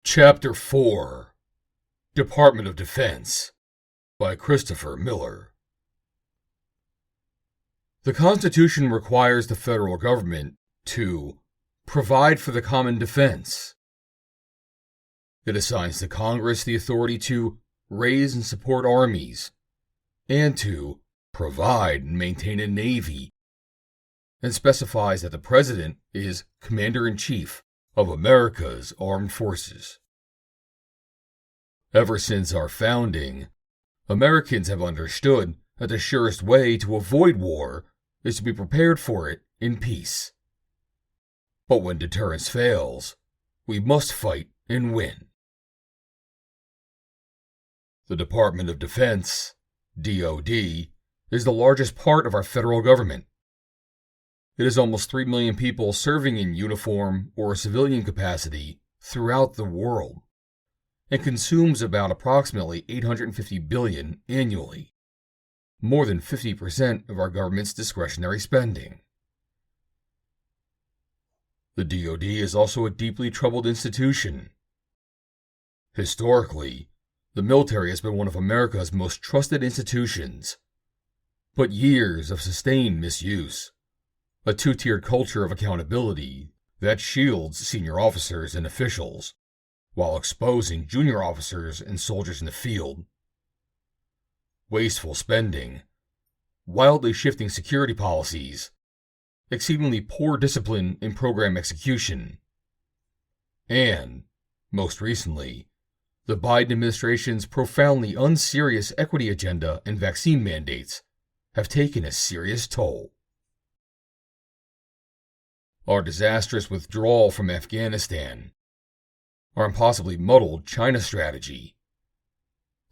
Chapter 4 Department of Defense by Christopher Miller. The Constitution requires the federal government to provide for the common defense. It assigns to Congress the authority to raise and support armies, and to provide and maintain a navy, and specifies that the President is Commander-in-Chief of America's Armed Forces. Ever since our founding, Americans have understood that the surest way to avoid war is to be prepared for it in peace. But when deterrence fails, we must fight and win. The Department of Defense, DoD, is the largest part of our federal government. It is almost 3 million people serving in uniform or civilian capacity throughout the world, and consumes about approximately $850 billion annually, more than 50% of our government's discretionary spending. The DoD is also a deeply troubled institution. Historically, the military has been one of America's most trusted institutions, but years of sustained misuse, a two-tiered culture of accountability that shields senior officers and officials, while exposing junior officers and soldiers in the field, wasteful spending, wildly shifting security policies, exceedingly poor discipline in program execution, and, most recently, the Biden administration's profoundly unserious equity agenda and vaccine mandates have taken a serious toll. Our disastrous withdrawal from Afghanistan, our impossibly muddled China strategy,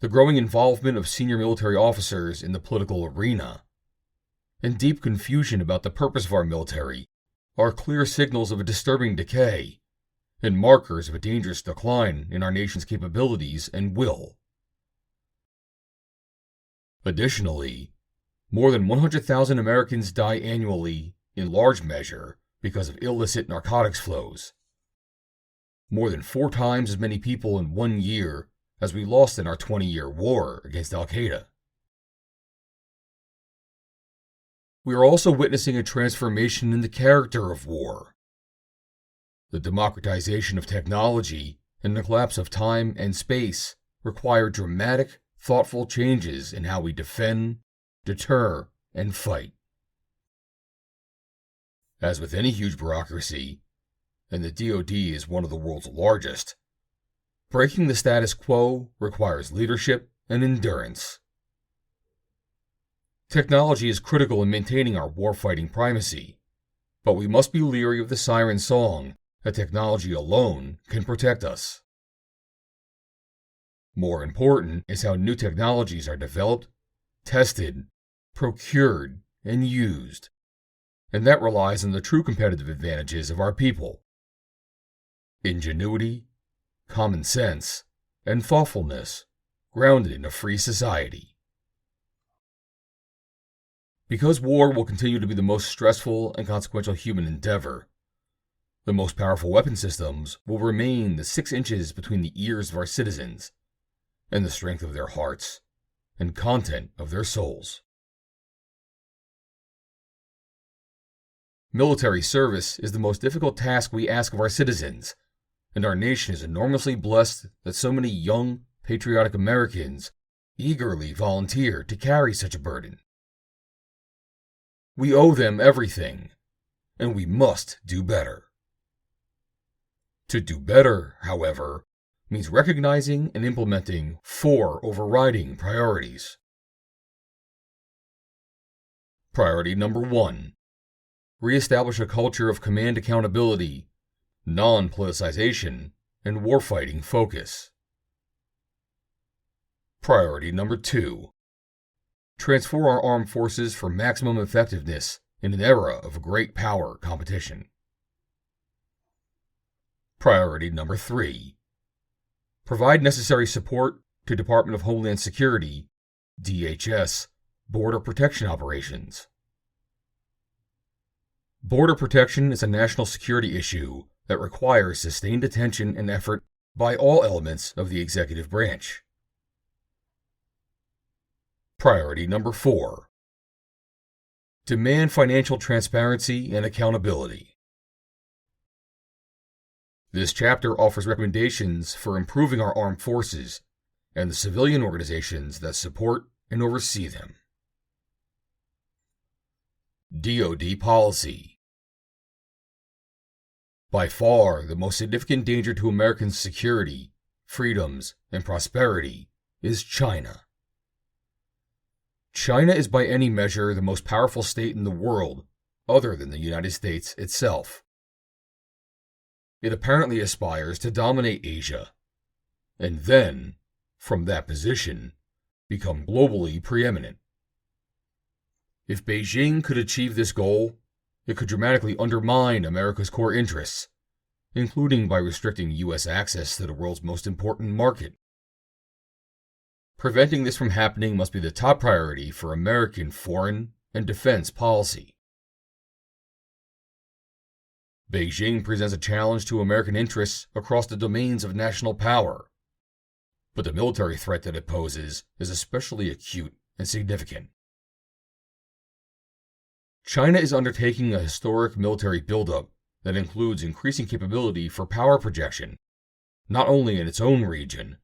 the growing involvement of senior military officers in the political arena, and deep confusion about the purpose of our military are clear signals of a disturbing decay and markers of a dangerous decline in our nation's capabilities and will. Additionally, more than 100,000 Americans die annually, in large measure, because of illicit narcotics flows. More than 4 times as many people in 1 year as we lost in our 20-year war against Al-Qaeda. We are also witnessing a transformation in the character of war. The democratization of technology and the collapse of time and space require dramatic, thoughtful changes in how we defend, deter, and fight. As with any huge bureaucracy, and the DoD is one of the world's largest, breaking the status quo requires leadership and endurance. Technology is critical in maintaining our warfighting primacy, but we must be leery of the siren song that technology alone can protect us. More important is how new technologies are developed, tested, procured, and used, and that relies on the true competitive advantages of our people: ingenuity, common sense, and thoughtfulness, grounded in a free society. Because war will continue to be the most stressful and consequential human endeavor, the most powerful weapon systems will remain the 6 inches between the ears of our citizens, and the strength of their hearts, and content of their souls. Military service is the most difficult task we ask of our citizens, and our nation is enormously blessed that so many young, patriotic Americans eagerly volunteer to carry such a burden. We owe them everything, and we must do better. To do better, however, means recognizing and implementing 4 overriding priorities. Priority number 1. Reestablish a culture of command accountability, non-politicization, and warfighting focus. Priority number 2. Transform our armed forces for maximum effectiveness in an era of great power competition. Priority number 3. Provide necessary support to Department of Homeland Security, DHS, border protection operations. Border protection is a national security issue that requires sustained attention and effort by all elements of the executive branch. Priority number 4. Demand financial transparency and accountability. This chapter offers recommendations for improving our armed forces and the civilian organizations that support and oversee them. DoD policy. By far, the most significant danger to American security, freedoms, and prosperity is China. China is by any measure the most powerful state in the world, other than the United States itself. It apparently aspires to dominate Asia, and then, from that position, become globally preeminent. If Beijing could achieve this goal, it could dramatically undermine America's core interests, including by restricting U.S. access to the world's most important market. Preventing this from happening must be the top priority for American foreign and defense policy. Beijing presents a challenge to American interests across the domains of national power, but the military threat that it poses is especially acute and significant. China is undertaking a historic military buildup that includes increasing capability for power projection, not only in its own region,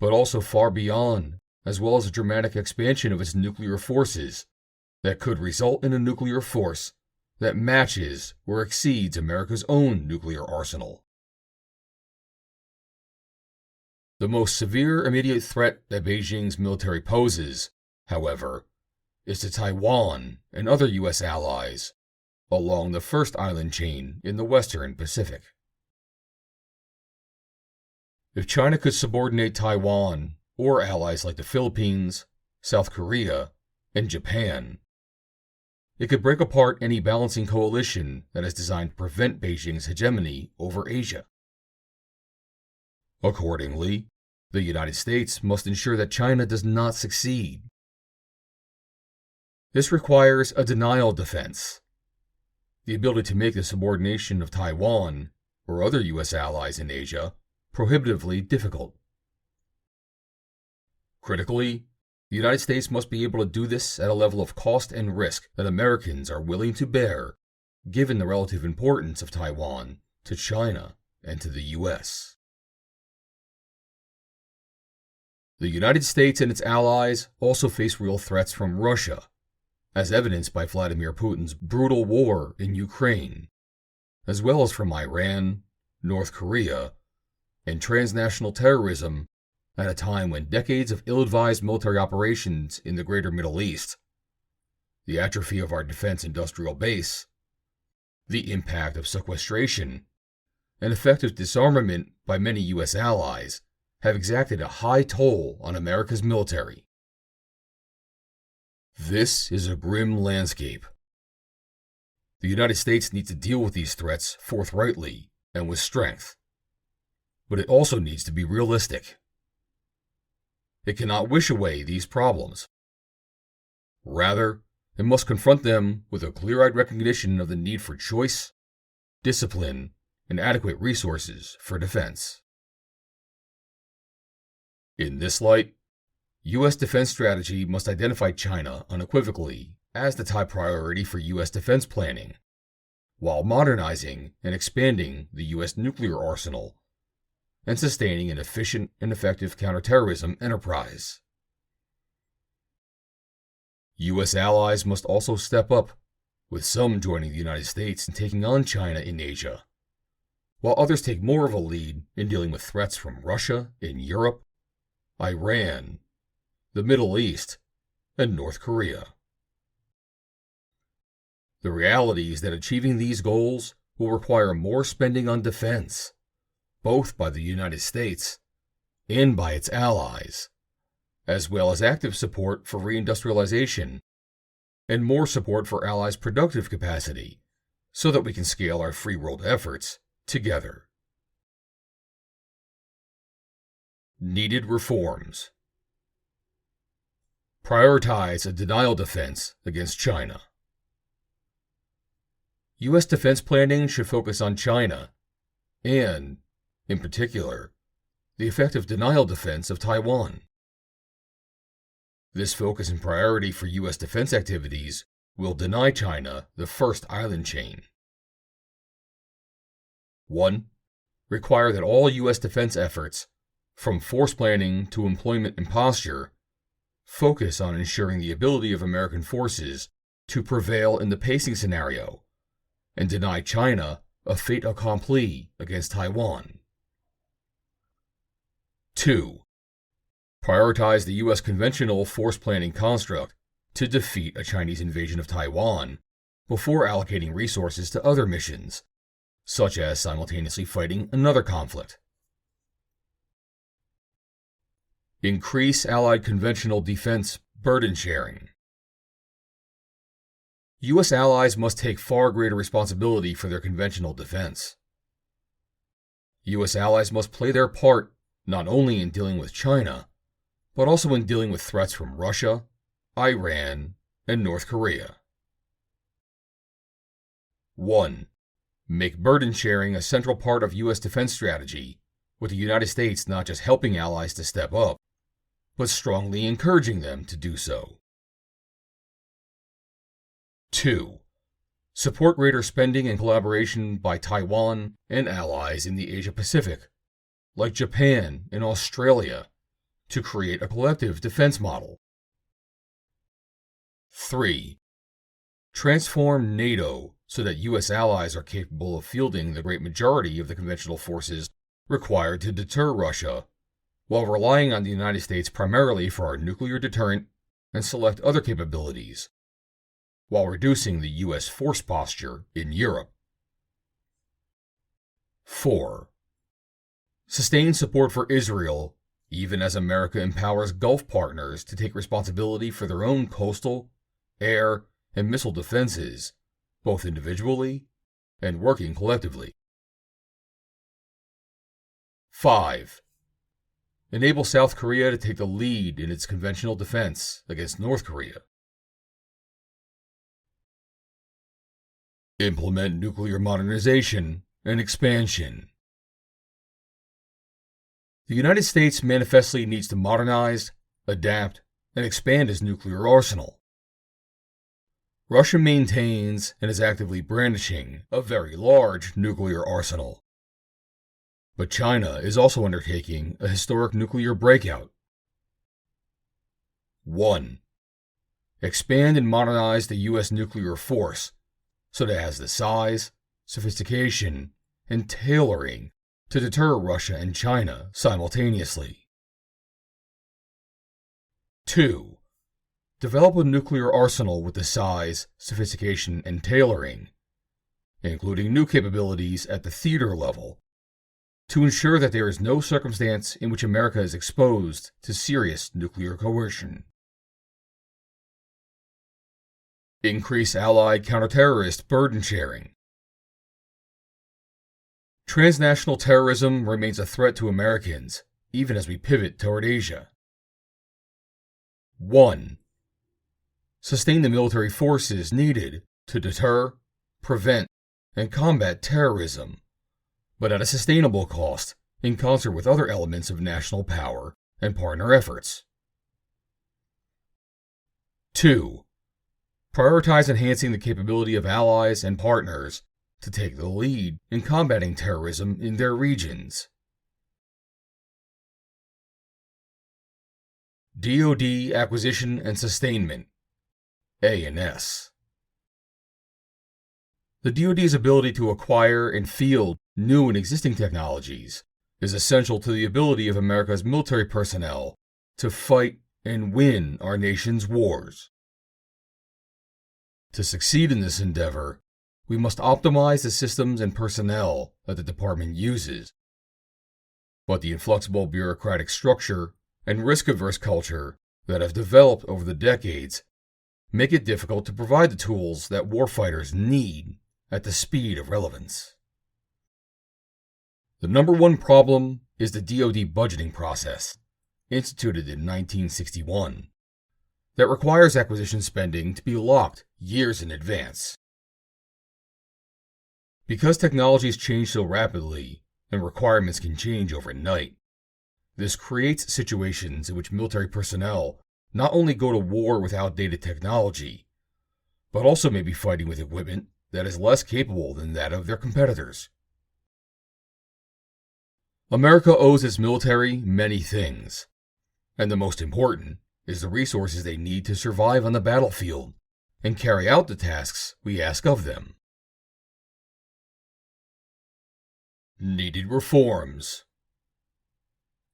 but also far beyond, as well as a dramatic expansion of its nuclear forces that could result in a nuclear force that matches or exceeds America's own nuclear arsenal. The most severe immediate threat that Beijing's military poses, however, is to Taiwan and other U.S. allies along the first island chain in the Western Pacific. If China could subordinate Taiwan or allies like the Philippines, South Korea, and Japan, it could break apart any balancing coalition that is designed to prevent Beijing's hegemony over Asia. Accordingly, the United States must ensure that China does not succeed. This requires a denial defense, the ability to make the subordination of Taiwan or other U.S. allies in Asia prohibitively difficult. Critically, the United States must be able to do this at a level of cost and risk that Americans are willing to bear, given the relative importance of Taiwan to China and to the U.S. The United States and its allies also face real threats from Russia, as evidenced by Vladimir Putin's brutal war in Ukraine, as well as from Iran, North Korea, and transnational terrorism at a time when decades of ill-advised military operations in the greater Middle East, the atrophy of our defense industrial base, the impact of sequestration, and effective disarmament by many U.S. allies have exacted a high toll on America's military. This is a grim landscape. The United States needs to deal with these threats forthrightly and with strength, but it also needs to be realistic. It cannot wish away these problems. Rather, it must confront them with a clear-eyed recognition of the need for choice, discipline, and adequate resources for defense. In this light, U.S. defense strategy must identify China unequivocally as the top priority for U.S. defense planning, while modernizing and expanding the U.S. nuclear arsenal and sustaining an efficient and effective counterterrorism enterprise. U.S. allies must also step up, with some joining the United States in taking on China in Asia, while others take more of a lead in dealing with threats from Russia in Europe, Iran, the Middle East, and North Korea. The reality is that achieving these goals will require more spending on defense, both by the United States and by its allies, as well as active support for reindustrialization and more support for allies' productive capacity so that we can scale our free world efforts together. Needed reforms. Prioritize a denial defense against China. U.S. defense planning should focus on China and, in particular, the effective denial defense of Taiwan. This focus and priority for U.S. defense activities will deny China the first island chain. 1. Require that all U.S. defense efforts, from force planning to employment and posture, focus on ensuring the ability of American forces to prevail in the pacing scenario and deny China a fait accompli against Taiwan. 2. Prioritize the U.S. conventional force planning construct to defeat a Chinese invasion of Taiwan before allocating resources to other missions, such as simultaneously fighting another conflict. Increase Allied conventional defense burden sharing. U.S. allies must take far greater responsibility for their conventional defense. U.S. allies must play their part not only in dealing with China, but also in dealing with threats from Russia, Iran, and North Korea. 1. Make burden sharing a central part of U.S. defense strategy, with the United States not just helping allies to step up, but strongly encouraging them to do so. 2. Support greater spending and collaboration by Taiwan and allies in the Asia-Pacific, like Japan and Australia, to create a collective defense model. 3. Transform NATO so that U.S. allies are capable of fielding the great majority of the conventional forces required to deter Russia, while relying on the United States primarily for our nuclear deterrent and select other capabilities, while reducing the U.S. force posture in Europe. 4. Sustain support for Israel, even as America empowers Gulf partners to take responsibility for their own coastal, air, and missile defenses, both individually and working collectively. 5. Enable South Korea to take the lead in its conventional defense against North Korea. Implement nuclear modernization and expansion. The United States manifestly needs to modernize, adapt, and expand its nuclear arsenal. Russia maintains and is actively brandishing a very large nuclear arsenal. But China is also undertaking a historic nuclear breakout. 1. Expand and modernize the U.S. nuclear force so that it has the size, sophistication, and tailoring to deter Russia and China simultaneously. 2. Develop a nuclear arsenal with the size, sophistication, and tailoring, including new capabilities at the theater level, to ensure that there is no circumstance in which America is exposed to serious nuclear coercion. Increase Allied counterterrorist burden sharing. Transnational terrorism remains a threat to Americans, even as we pivot toward Asia. 1. Sustain the military forces needed to deter, prevent, and combat terrorism, but at a sustainable cost in concert with other elements of national power and partner efforts. 2. Prioritize enhancing the capability of allies and partners to take the lead in combating terrorism in their regions. DoD Acquisition and Sustainment, A&S. The DoD's ability to acquire and field new and existing technologies is essential to the ability of America's military personnel to fight and win our nation's wars. To succeed in this endeavor, we must optimize the systems and personnel that the department uses. But the inflexible bureaucratic structure and risk-averse culture that have developed over the decades make it difficult to provide the tools that warfighters need at the speed of relevance. The number one problem is the DoD budgeting process, instituted in 1961, that requires acquisition spending to be locked years in advance. Because technologies change so rapidly and requirements can change overnight, This creates situations in which military personnel not only go to war with outdated technology, but also may be fighting with equipment that is less capable than that of their competitors. America owes its military many things, and the most important is the resources they need to survive on the battlefield and carry out the tasks we ask of them. Needed reforms.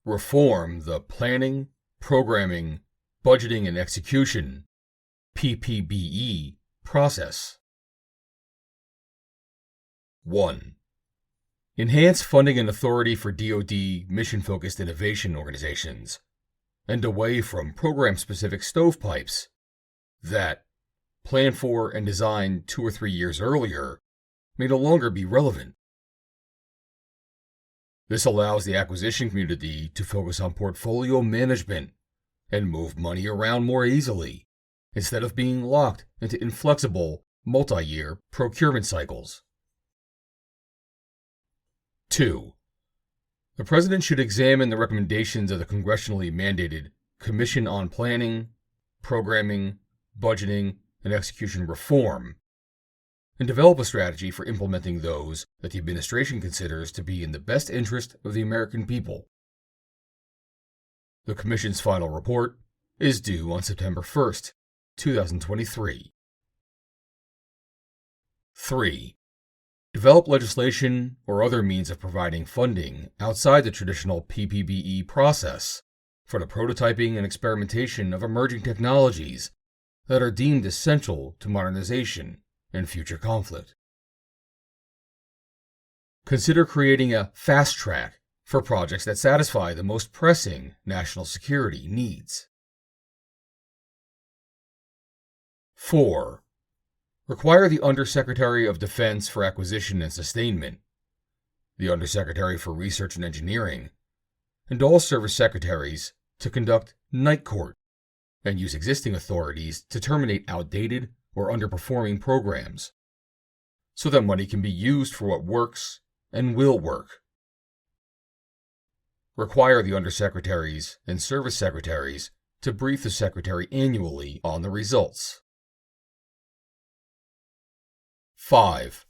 Reform the planning, programming, budgeting, and execution (PPBE) process. 1. Enhance funding and authority for DoD mission-focused innovation organizations, and away from program-specific stovepipes that, planned for and designed 2 or 3 years earlier, may no longer be relevant. This allows the acquisition community to focus on portfolio management and move money around more easily, instead of being locked into inflexible, multi-year procurement cycles. 2. The President should examine the recommendations of the congressionally mandated Commission on Planning, Programming, Budgeting, and Execution Reform, and develop a strategy for implementing those that the administration considers to be in the best interest of the American people. The Commission's final report is due on September 1st, 2023. 3. Develop legislation or other means of providing funding outside the traditional PPBE process for the prototyping and experimentation of emerging technologies that are deemed essential to modernization and future conflict. Consider creating a fast track for projects that satisfy the most pressing national security needs. 4. Require the Undersecretary of Defense for Acquisition and Sustainment, the Undersecretary for Research and Engineering, and all service secretaries to conduct night court and use existing authorities to terminate outdated or underperforming programs, so that money can be used for what works and will work. Require the undersecretaries and service secretaries to brief the secretary annually on the results. 5.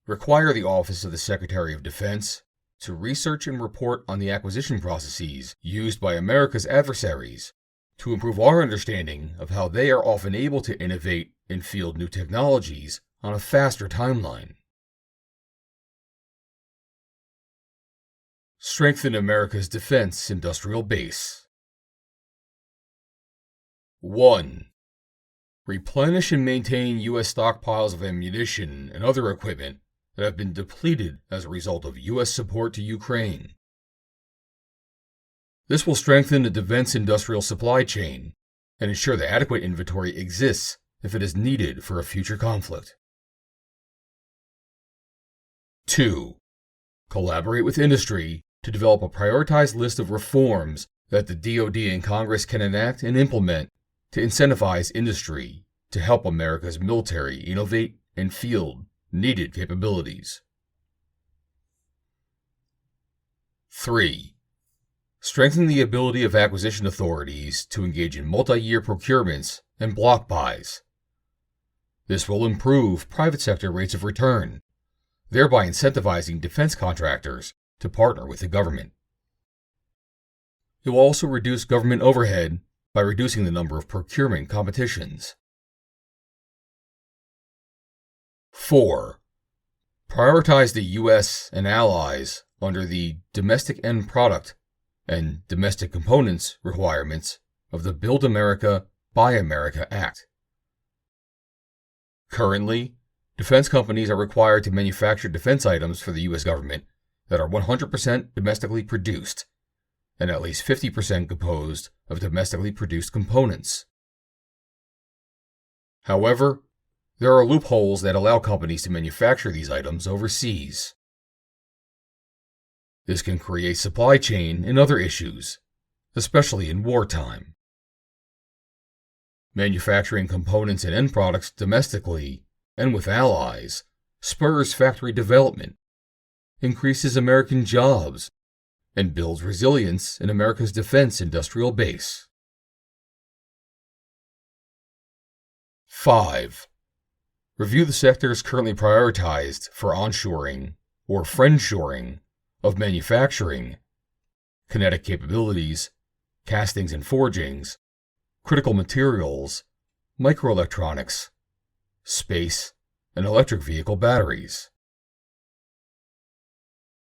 Require the Office of the Secretary of Defense to research and report on the acquisition processes used by America's adversaries to improve our understanding of how they are often able to innovate and field new technologies on a faster timeline. Strengthen America's defense industrial base. 1. Replenish and maintain U.S. stockpiles of ammunition and other equipment that have been depleted as a result of U.S. support to Ukraine. This will strengthen the defense industrial supply chain and ensure that adequate inventory exists if it is needed for a future conflict. 2. Collaborate with industry to develop a prioritized list of reforms that the DoD and Congress can enact and implement to incentivize industry to help America's military innovate and field needed capabilities. 3. Strengthen the ability of acquisition authorities to engage in multi-year procurements and block buys. This will improve private sector rates of return, thereby incentivizing defense contractors to partner with the government. It will also reduce government overhead by reducing the number of procurement competitions. 4. Prioritize the U.S. and allies under the domestic end product and domestic components requirements of the Build America, Buy America Act. Currently, defense companies are required to manufacture defense items for the U.S. government that are 100% domestically produced and at least 50% composed of domestically produced components. However, there are loopholes that allow companies to manufacture these items overseas. This can create supply chain and other issues, especially in wartime. Manufacturing components and end products domestically and with allies spurs factory development, increases American jobs, and builds resilience in America's defense industrial base. 5. Review the sectors currently prioritized for onshoring or friendshoring of manufacturing, kinetic capabilities, castings and forgings, critical materials, microelectronics, space, and electric vehicle batteries.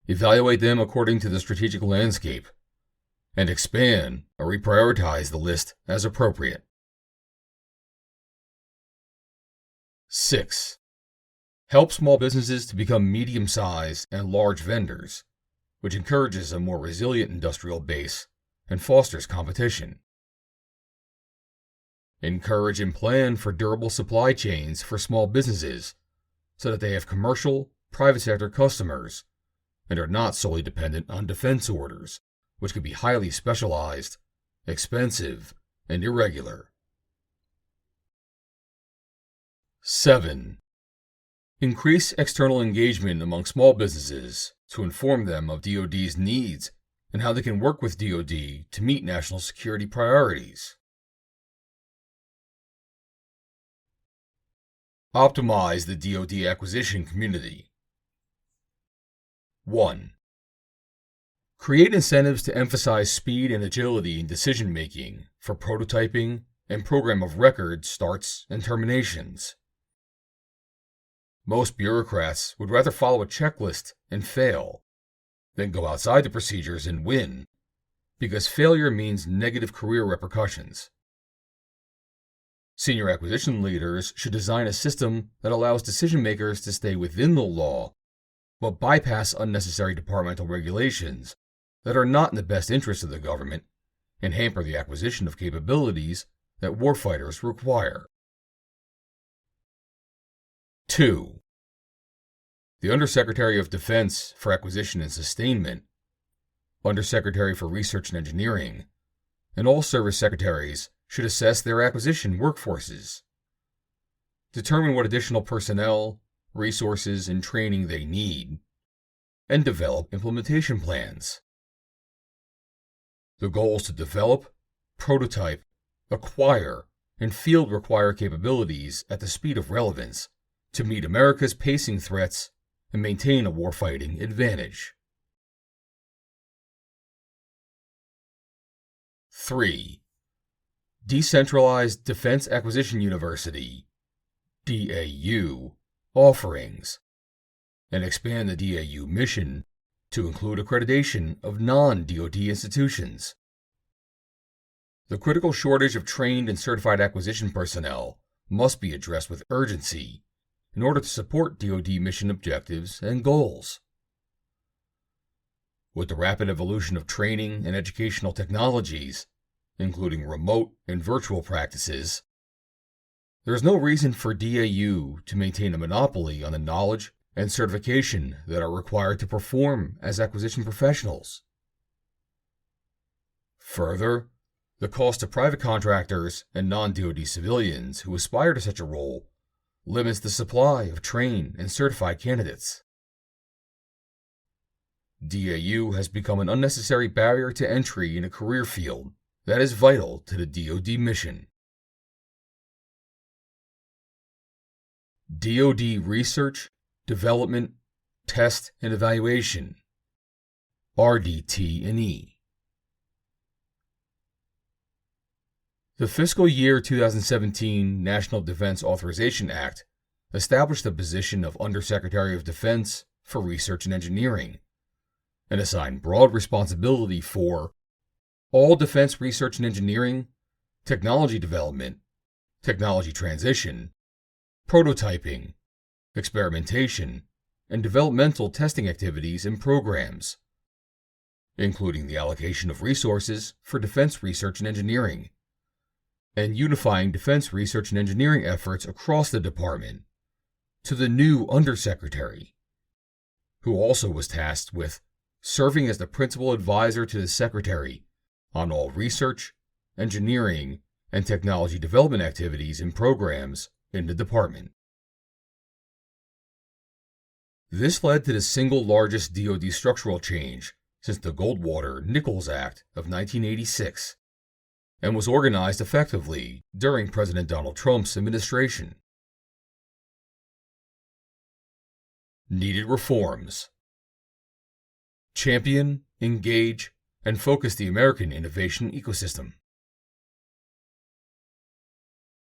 Evaluate them according to the strategic landscape, and expand or reprioritize the list as appropriate. 6. Help small businesses to become medium-sized and large vendors, which encourages a more resilient industrial base and fosters competition. Encourage and plan for durable supply chains for small businesses so that they have commercial, private sector customers and are not solely dependent on defense orders, which can be highly specialized, expensive, and irregular. 7. Increase external engagement among small businesses to inform them of DoD's needs and how they can work with DoD to meet national security priorities. Optimize the DoD acquisition community. 1. Create incentives to emphasize speed and agility in decision-making for prototyping and program of record starts and terminations. Most bureaucrats would rather follow a checklist and fail than go outside the procedures and win, because failure means negative career repercussions. Senior acquisition leaders should design a system that allows decision makers to stay within the law, but bypass unnecessary departmental regulations that are not in the best interest of the government and hamper the acquisition of capabilities that warfighters require. 2. The Undersecretary of Defense for Acquisition and Sustainment, Undersecretary for Research and Engineering, and all service secretaries should assess their acquisition workforces, determine what additional personnel, resources, and training they need, and develop implementation plans. The goal is to develop, prototype, acquire, and field require capabilities at the speed of relevance to meet America's pacing threats and maintain a warfighting advantage. 3. Decentralized Defense Acquisition University, DAU, offerings, and expand the DAU mission to include accreditation of non-DoD institutions. The critical shortage of trained and certified acquisition personnel must be addressed with urgency in order to support DoD mission objectives and goals. With the rapid evolution of training and educational technologies, including remote and virtual practices, there is no reason for DAU to maintain a monopoly on the knowledge and certification that are required to perform as acquisition professionals. Further, the cost to private contractors and non-DoD civilians who aspire to such a role limits the supply of trained and certified candidates. DAU has become an unnecessary barrier to entry in a career field that is vital to the DoD mission. DoD Research, Development, Test, and Evaluation, RDT&E. The fiscal year 2017 National Defense Authorization Act established the position of Undersecretary of Defense for Research and Engineering and assigned broad responsibility for all defense research and engineering, technology development, technology transition, prototyping, experimentation, and developmental testing activities and programs, including the allocation of resources for defense research and engineering, and unifying defense research and engineering efforts across the department to the new Undersecretary, who also was tasked with serving as the principal advisor to the Secretary on all research, engineering, and technology development activities and programs in the department. This led to the single largest DoD structural change since the Goldwater-Nichols Act of 1986 and was organized effectively during President Donald Trump's administration. Needed reforms. Champion, engage, and focus the American innovation ecosystem.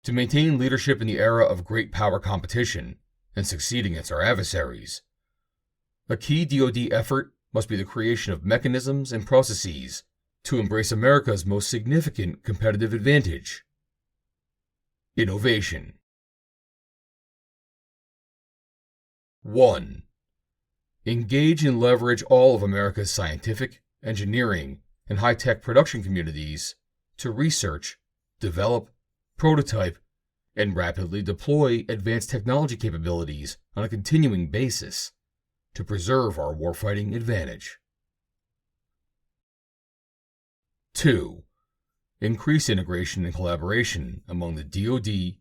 To maintain leadership in the era of great power competition and succeed against our adversaries, a key DoD effort must be the creation of mechanisms and processes to embrace America's most significant competitive advantage: innovation. 1. Engage and leverage all of America's scientific, engineering, and high-tech production communities to research, develop, prototype, and rapidly deploy advanced technology capabilities on a continuing basis to preserve our warfighting advantage. 2. Increase integration and collaboration among the DoD,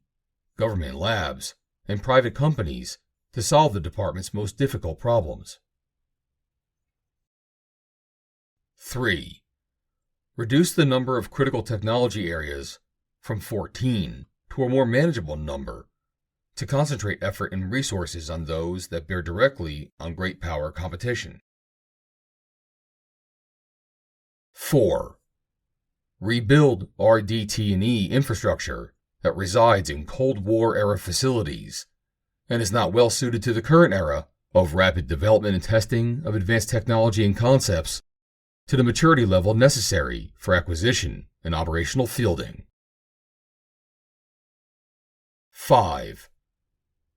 government labs, and private companies to solve the department's most difficult problems. 3. Reduce the number of critical technology areas from 14 to a more manageable number to concentrate effort and resources on those that bear directly on great power competition. 4. Rebuild RDT&E infrastructure that resides in Cold War-era facilities and is not well suited to the current era of rapid development and testing of advanced technology and concepts to the maturity level necessary for acquisition and operational fielding. 5.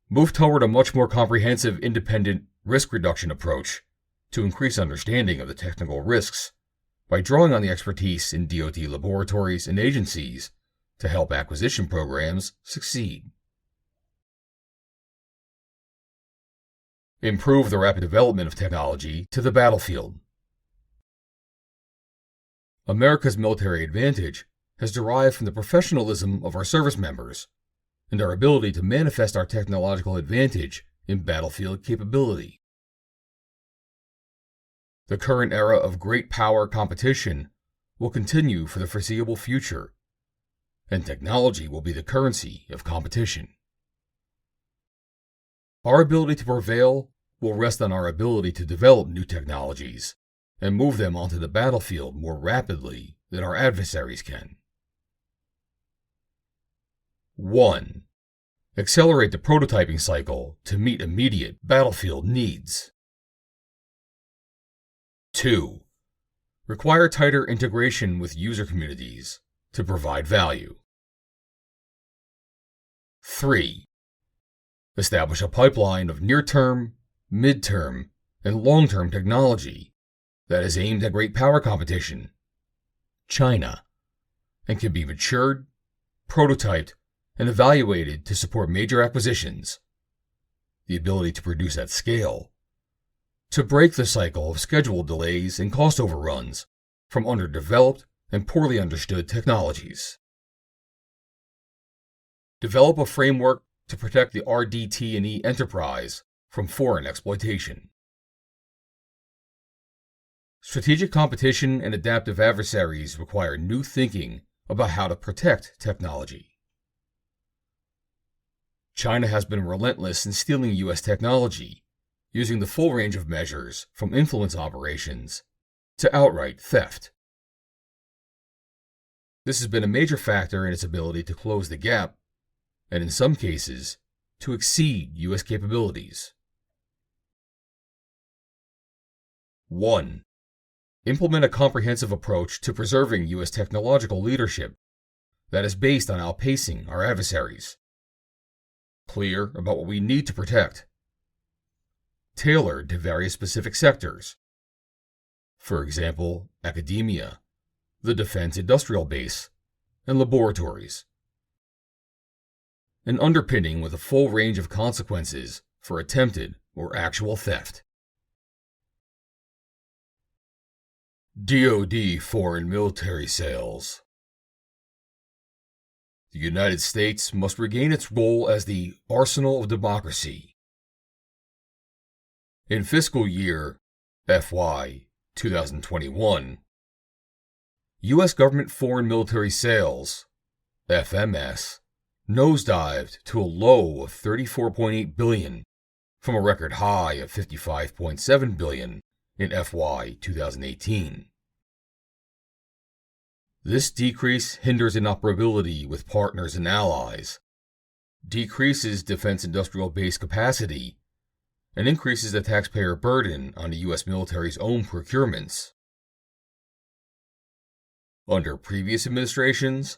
Move toward a much more comprehensive independent risk reduction approach to increase understanding of the technical risks by drawing on the expertise in DoD laboratories and agencies to help acquisition programs succeed. Improve the rapid development of technology to the battlefield. America's military advantage has derived from the professionalism of our service members and our ability to manifest our technological advantage in battlefield capability. The current era of great power competition will continue for the foreseeable future, and technology will be the currency of competition. Our ability to prevail will rest on our ability to develop new technologies and move them onto the battlefield more rapidly than our adversaries can. 1. Accelerate the prototyping cycle to meet immediate battlefield needs. 2. Require tighter integration with user communities to provide value. 3. Establish a pipeline of near-term, mid-term, and long-term technology that is aimed at great power competition, China, and can be matured, prototyped, and evaluated to support major acquisitions, the ability to produce at scale, to break the cycle of schedule delays and cost overruns from underdeveloped and poorly understood technologies. Develop a framework to protect the RDT&E enterprise from foreign exploitation. Strategic competition and adaptive adversaries require new thinking about how to protect technology. China has been relentless in stealing U.S. technology, using the full range of measures from influence operations to outright theft. This has been a major factor in its ability to close the gap, and in some cases, to exceed U.S. capabilities. 1. Implement a comprehensive approach to preserving U.S. technological leadership that is based on outpacing our adversaries. Clear about what we need to protect. Tailored to various specific sectors. For example, academia, the defense industrial base, and laboratories. An underpinning with a full range of consequences for attempted or actual theft. DoD foreign military sales. The United States must regain its role as the arsenal of democracy. In fiscal year FY 2021, U.S. government foreign military sales, FMS, nosedived to a low of $34.8 billion from a record high of $55.7 billion in FY 2018. This decrease hinders interoperability with partners and allies, decreases defense industrial base capacity, and increases the taxpayer burden on the U.S. military's own procurements. Under previous administrations,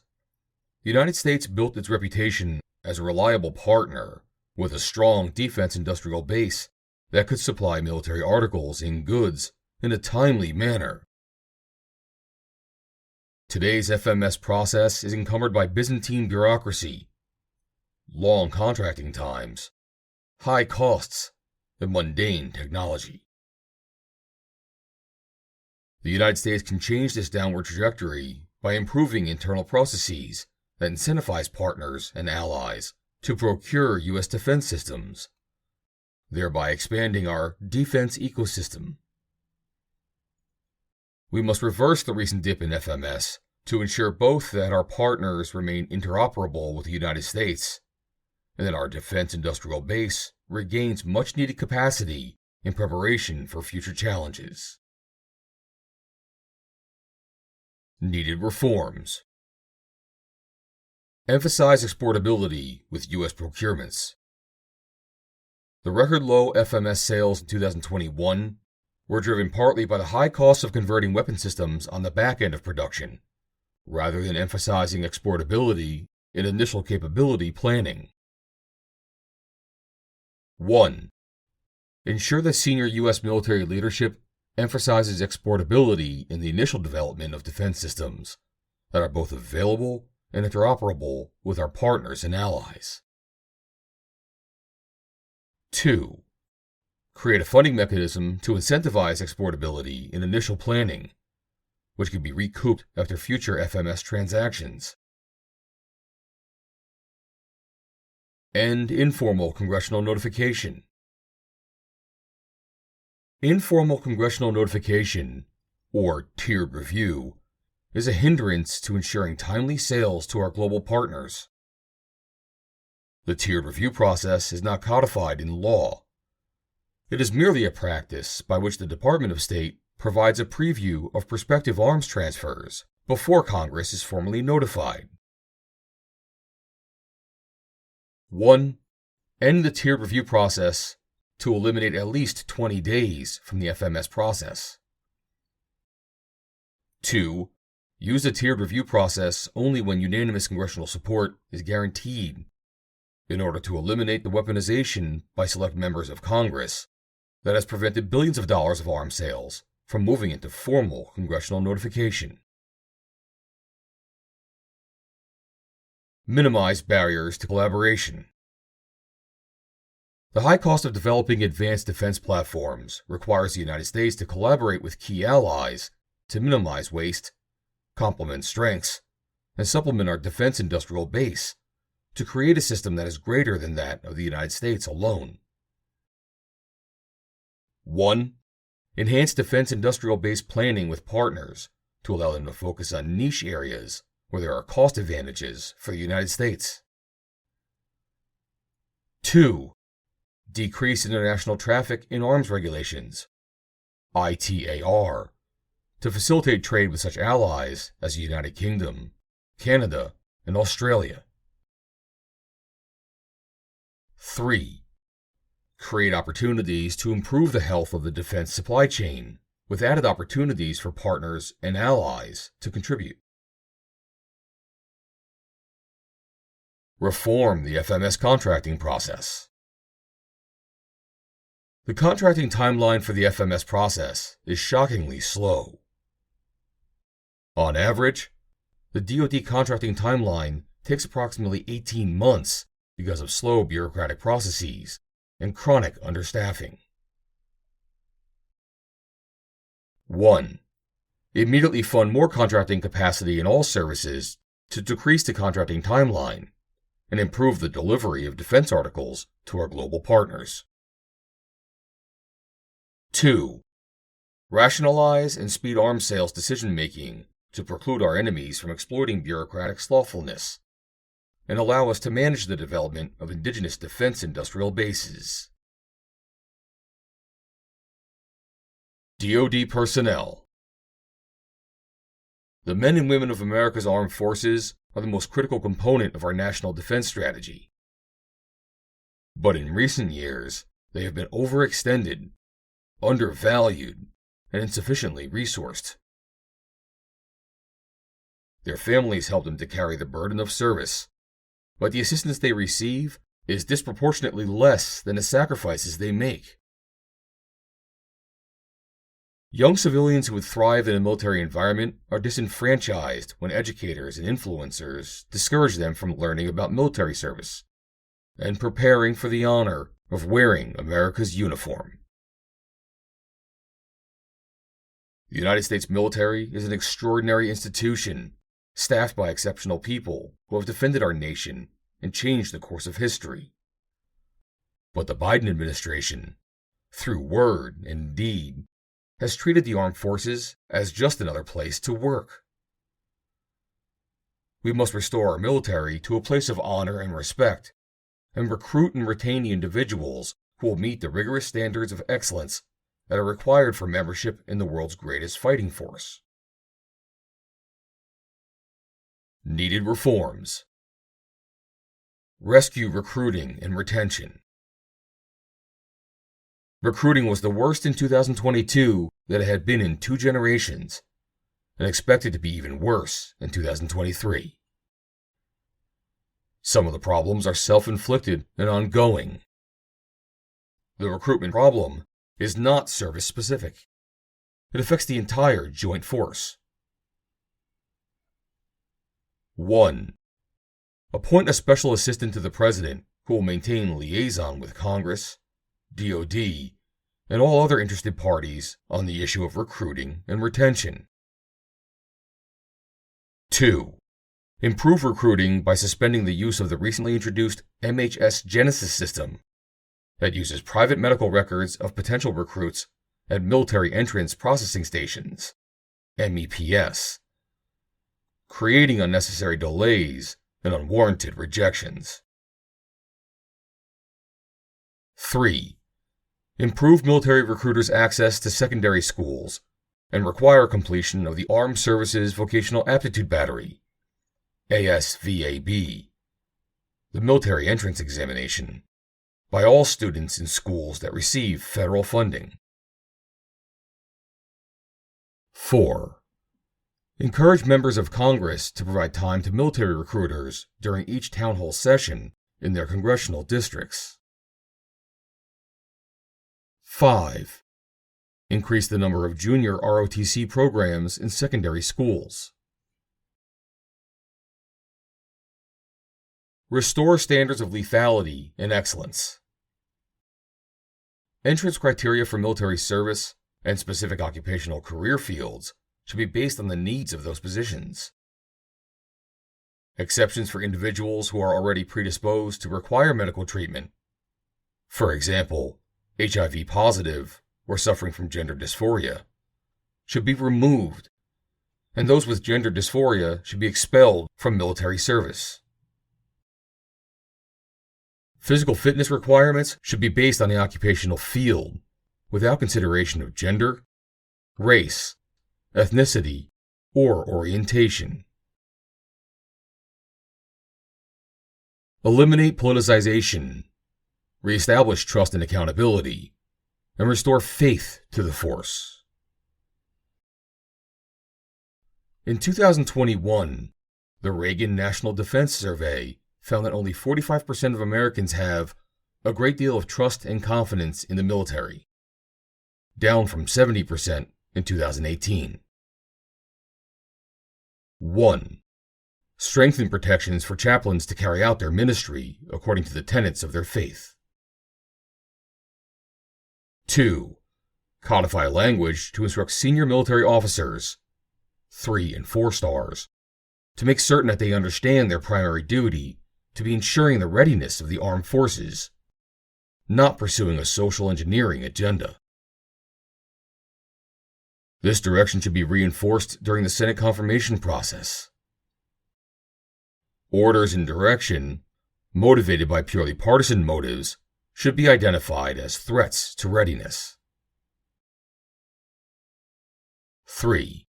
the United States built its reputation as a reliable partner with a strong defense industrial base that could supply military articles and goods in a timely manner. Today's FMS process is encumbered by Byzantine bureaucracy, long contracting times, high costs, and mundane technology. The United States can change this downward trajectory by improving internal processes that incentivize partners and allies to procure U.S. defense systems, thereby expanding our defense ecosystem. We must reverse the recent dip in FMS to ensure both that our partners remain interoperable with the United States and that our defense industrial base regains much-needed capacity in preparation for future challenges. Needed reforms. Emphasize exportability with U.S. procurements. The record low FMS sales in 2021 were driven partly by the high cost of converting weapon systems on the back end of production, rather than emphasizing exportability in initial capability planning. 1. Ensure that senior U.S. military leadership emphasizes exportability in the initial development of defense systems that are both available and interoperable with our partners and allies. 2. Create a funding mechanism to incentivize exportability in initial planning, which can be recouped after future FMS transactions. End informal congressional notification. Informal congressional notification, or tiered review, is a hindrance to ensuring timely sales to our global partners. The tiered review process is not codified in law. It is merely a practice by which the Department of State provides a preview of prospective arms transfers before Congress is formally notified. 1. End the tiered review process to eliminate at least 20 days from the FMS process. 2. Use the tiered review process only when unanimous congressional support is guaranteed in order to eliminate the weaponization by select members of Congress that has prevented billions of dollars of arms sales from moving into formal congressional notification. Minimize barriers to collaboration. The high cost of developing advanced defense platforms requires the United States to collaborate with key allies to minimize waste, complement strengths, and supplement our defense industrial base to create a system that is greater than that of the United States alone. 1. Enhance defense industrial base planning with partners to allow them to focus on niche areas where there are cost advantages for the United States. 2. Decrease international traffic in arms regulations, ITAR, to facilitate trade with such allies as the United Kingdom, Canada, and Australia. 3. Create opportunities to improve the health of the defense supply chain, with added opportunities for partners and allies to contribute. Reform the FMS contracting process. The contracting timeline for the FMS process is shockingly slow. On average, the DoD contracting timeline takes approximately 18 months because of slow bureaucratic processes and chronic understaffing. 1. Immediately fund more contracting capacity in all services to decrease the contracting timeline and improve the delivery of defense articles to our global partners. 2. rationalize and speed arms sales decision-making to preclude our enemies from exploiting bureaucratic slothfulness, and allow us to manage the development of indigenous defense industrial bases. DoD personnel. The men and women of America's armed forces are the most critical component of our national defense strategy. But in recent years, they have been overextended, undervalued, and insufficiently resourced. Their families help them to carry the burden of service, but the assistance they receive is disproportionately less than the sacrifices they make. Young civilians who would thrive in a military environment are disenfranchised when educators and influencers discourage them from learning about military service and preparing for the honor of wearing America's uniform. The United States military is an extraordinary institution, staffed by exceptional people who have defended our nation and changed the course of history. But the Biden administration, through word and deed, has treated the armed forces as just another place to work. We must restore our military to a place of honor and respect, and recruit and retain the individuals who will meet the rigorous standards of excellence that are required for membership in the world's greatest fighting force. Needed reforms. Rescue recruiting and retention. Recruiting was the worst in 2022 that it had been in 2 generations, and expected to be even worse in 2023. Some of the problems are self-inflicted and ongoing. The recruitment problem is not service-specific. It affects the entire joint force. 1. Appoint a special assistant to the President who will maintain liaison with Congress, DoD, and all other interested parties on the issue of recruiting and retention. 2. Improve recruiting by suspending the use of the recently introduced MHS Genesis system that uses private medical records of potential recruits at military entrance processing stations, MEPS, creating unnecessary delays and unwarranted rejections. 3. Improve military recruiters' access to secondary schools and require completion of the Armed Services Vocational Aptitude Battery, ASVAB, the military entrance examination, by all students in schools that receive federal funding. 4. Encourage members of Congress to provide time to military recruiters during each town hall session in their congressional districts. 5. Increase the number of junior ROTC programs in secondary schools. Restore standards of lethality and excellence. Entrance criteria for military service and specific occupational career fields should be based on the needs of those positions. Exceptions for individuals who are already predisposed to require medical treatment, for example, HIV positive or suffering from gender dysphoria, should be removed, and those with gender dysphoria should be expelled from military service. Physical fitness requirements should be based on the occupational field, without consideration of gender, race, ethnicity, or orientation. Eliminate politicization, reestablish trust and accountability, and restore faith to the force. In 2021, the Reagan National Defense Survey found that only 45% of Americans have a great deal of trust and confidence in the military, down from 70% in 2018. 1. Strengthen protections for chaplains to carry out their ministry according to the tenets of their faith. 2. Codify language to instruct senior military officers, 3 and 4 stars, to make certain that they understand their primary duty to be ensuring the readiness of the armed forces, not pursuing a social engineering agenda. This direction should be reinforced during the Senate confirmation process. Orders and direction, motivated by purely partisan motives, should be identified as threats to readiness. 3.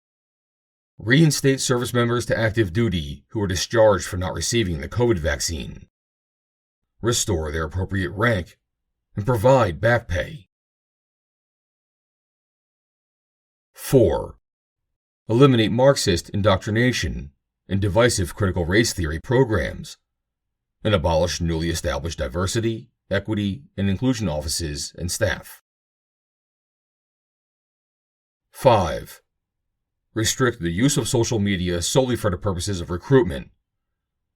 Reinstate service members to active duty who are discharged for not receiving the COVID vaccine. Restore their appropriate rank and provide back pay. 4. Eliminate Marxist indoctrination and divisive critical race theory programs, and abolish newly established diversity, equity, and inclusion offices and staff. 5. Restrict the use of social media solely for the purposes of recruitment,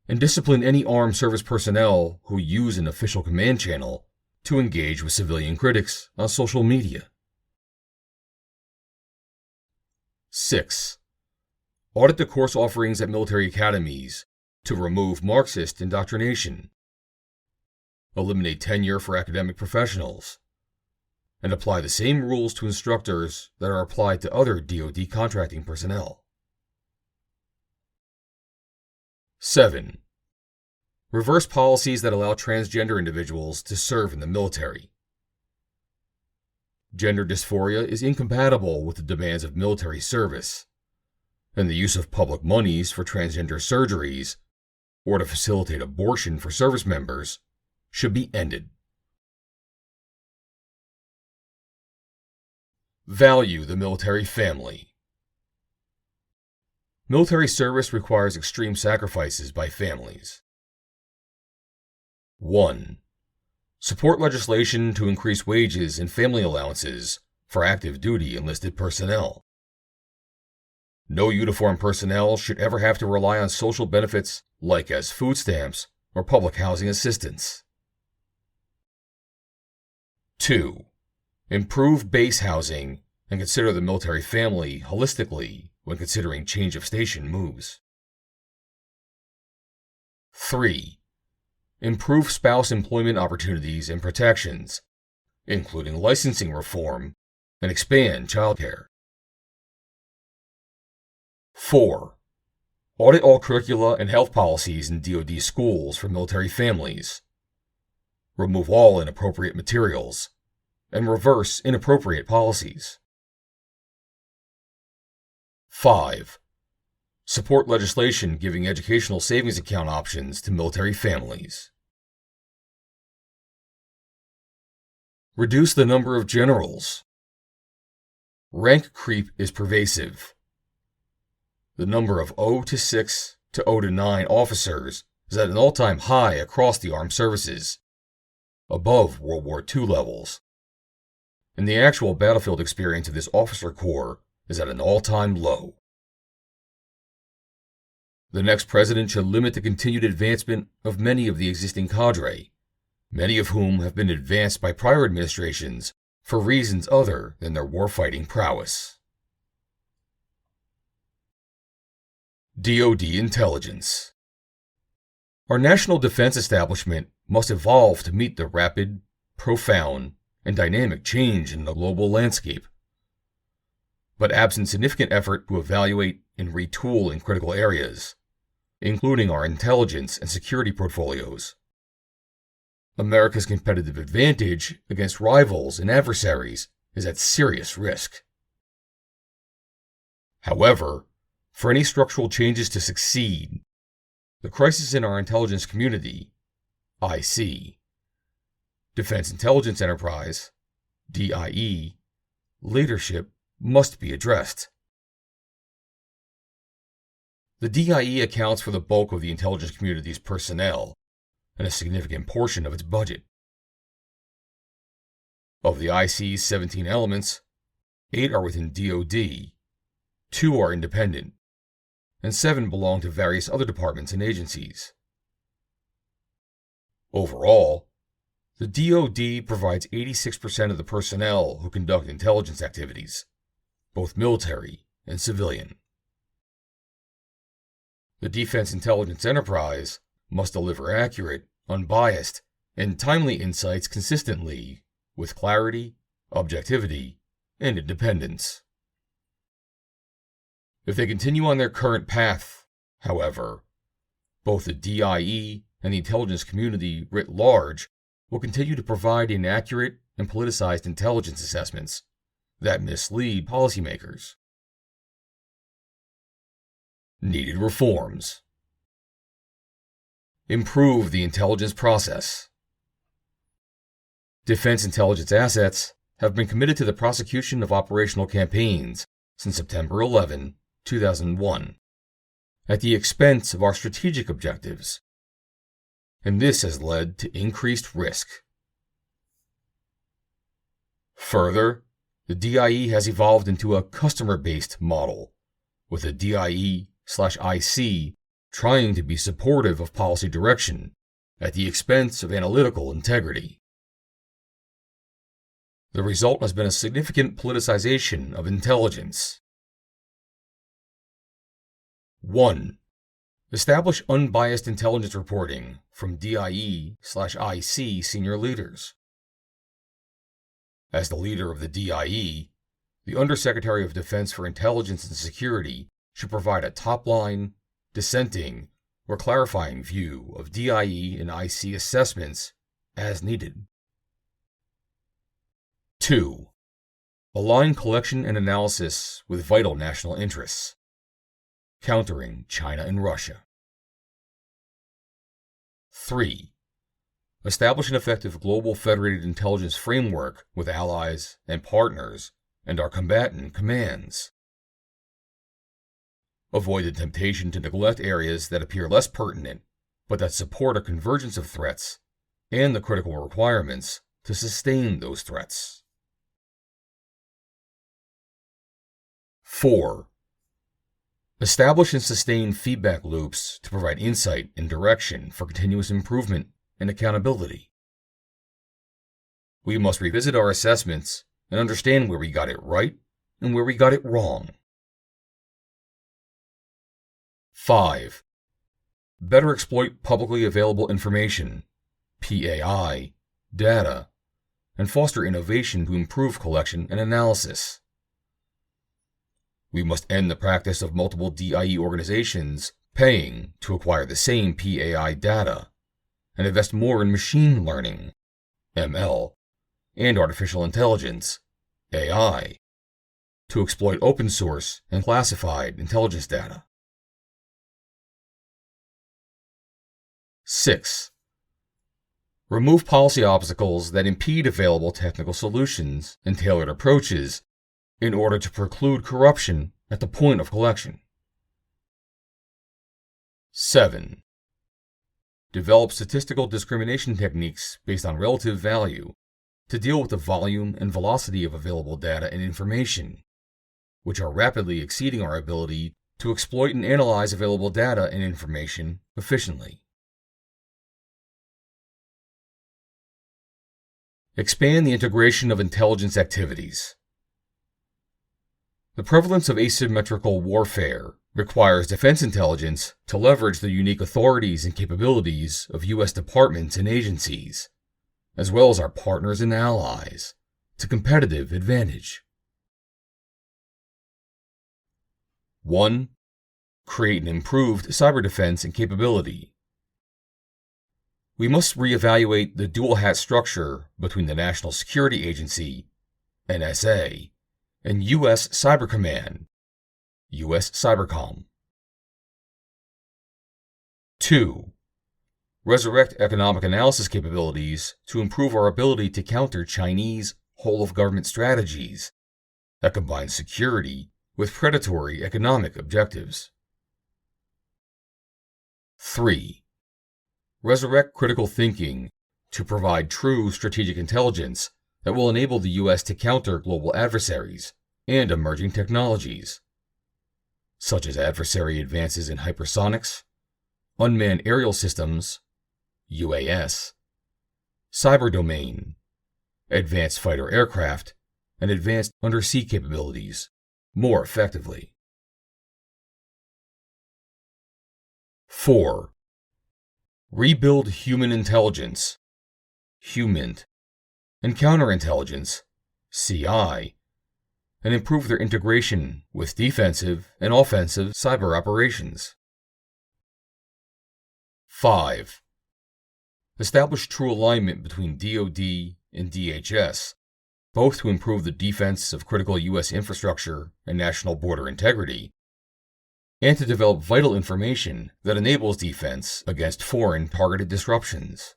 and discipline any armed service personnel who use an official command channel to engage with civilian critics on social media. 6. Audit the course offerings at military academies to remove Marxist indoctrination, eliminate tenure for academic professionals, and apply the same rules to instructors that are applied to other DoD contracting personnel. 7. Reverse policies that allow transgender individuals to serve in the military. Gender dysphoria is incompatible with the demands of military service, and the use of public monies for transgender surgeries or to facilitate abortion for service members should be ended. Value the military family. Military service requires extreme sacrifices by families. 1. Support legislation to increase wages and family allowances for active duty enlisted personnel. No uniformed personnel should ever have to rely on social benefits like as food stamps or public housing assistance. 2. Improve base housing and consider the military family holistically when considering change of station moves. 3. Improve spouse employment opportunities and protections, including licensing reform, and expand childcare. 4. Audit all curricula and health policies in DoD schools for military families. Remove all inappropriate materials, and reverse inappropriate policies. 5. Support legislation giving educational savings account options to military families. Reduce the number of generals. Rank creep is pervasive. The number of O to 6 to O to 9 officers is at an all-time high across the armed services, above World War II levels, and the actual battlefield experience of this officer corps is at an all-time low. The next president should limit the continued advancement of many of the existing cadre, many of whom have been advanced by prior administrations for reasons other than their warfighting prowess. DoD intelligence. Our national defense establishment must evolve to meet the rapid, profound, and dynamic change in the global landscape. But absent significant effort to evaluate and retool in critical areas, including our intelligence and security portfolios, America's competitive advantage against rivals and adversaries is at serious risk. However, for any structural changes to succeed, the crisis in our intelligence community, IC, Defense Intelligence Enterprise, DIE, leadership must be addressed. The DIE accounts for the bulk of the intelligence community's personnel and a significant portion of its budget. Of the IC's 17 elements, 8 are within DoD, 2 are independent, and 7 belong to various other departments and agencies. Overall, the DoD provides 86% of the personnel who conduct intelligence activities, both military and civilian. The Defense Intelligence Enterprise must deliver accurate, unbiased, and timely insights consistently, with clarity, objectivity, and independence. If they continue on their current path, however, both the DIE and the intelligence community writ large will continue to provide inaccurate and politicized intelligence assessments that mislead policymakers. Needed reforms. Improve the intelligence process. Defense intelligence assets have been committed to the prosecution of operational campaigns since September 11, 2001, at the expense of our strategic objectives, and this has led to increased risk. Further, the DIE has evolved into a customer-based model, with the DIE/IC trying to be supportive of policy direction at the expense of analytical integrity. The result has been a significant politicization of intelligence. 1. Establish unbiased intelligence reporting from DIE/IC senior leaders. As the leader of the DIE, the Undersecretary of Defense for Intelligence and Security should provide a top-line, dissenting, or clarifying view of DIE and IC assessments as needed. 2. Align collection and analysis with vital national interests, countering China and Russia. 3. Establish an effective global federated intelligence framework with allies and partners and our combatant commands. Avoid the temptation to neglect areas that appear less pertinent, but that support a convergence of threats and the critical requirements to sustain those threats. 4. Establish and sustain feedback loops to provide insight and direction for continuous improvement and accountability. We must revisit our assessments and understand where we got it right and where we got it wrong. 5. Better exploit publicly available information, PAI, data, and foster innovation to improve collection and analysis. We must end the practice of multiple DIE organizations paying to acquire the same PAI data and invest more in machine learning, ML, and artificial intelligence, AI, to exploit open source and classified intelligence data. 6. Remove policy obstacles that impede available technical solutions and tailored approaches in order to preclude corruption at the point of collection. 7. Develop statistical discrimination techniques based on relative value to deal with the volume and velocity of available data and information, which are rapidly exceeding our ability to exploit and analyze available data and information efficiently. Expand the integration of intelligence activities. The prevalence of asymmetrical warfare requires defense intelligence to leverage the unique authorities and capabilities of U.S. departments and agencies, as well as our partners and allies, to competitive advantage. 1. Create an improved cyber defense and capability. We must reevaluate the dual-hat structure between the National Security Agency, NSA, and U.S. Cyber Command, U.S. Cybercom. 2. Resurrect economic analysis capabilities to improve our ability to counter Chinese whole-of-government strategies that combine security with predatory economic objectives. 3. Resurrect critical thinking to provide true strategic intelligence that will enable the U.S. to counter global adversaries and emerging technologies, such as adversary advances in hypersonics, unmanned aerial systems, UAS, cyber domain, advanced fighter aircraft, and advanced undersea capabilities more effectively. 4. Rebuild human intelligence, HUMINT, and counterintelligence, CI, and improve their integration with defensive and offensive cyber operations. 5. Establish true alignment between DoD and DHS, both to improve the defense of critical U.S. infrastructure and national border integrity, and to develop vital information that enables defense against foreign targeted disruptions.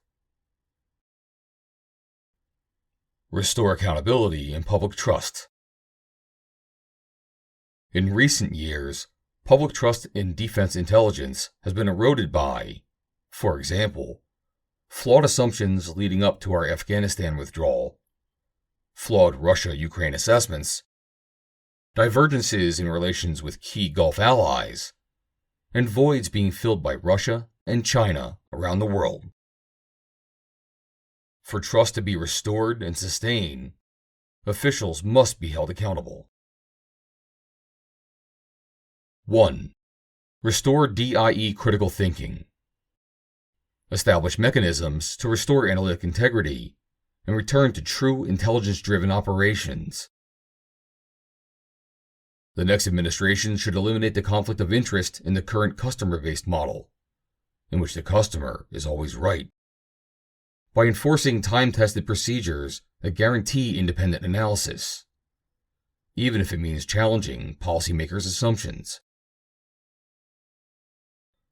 Restore accountability and public trust. In recent years, public trust in defense intelligence has been eroded by, for example, flawed assumptions leading up to our Afghanistan withdrawal, flawed Russia-Ukraine assessments, divergences in relations with key Gulf allies, and voids being filled by Russia and China around the world. For trust to be restored and sustained, officials must be held accountable. 1. Restore DIE critical thinking. Establish mechanisms to restore analytic integrity and return to true intelligence-driven operations. The next administration should eliminate the conflict of interest in the current customer-based model, in which the customer is always right, by enforcing time-tested procedures that guarantee independent analysis, even if it means challenging policymakers' assumptions.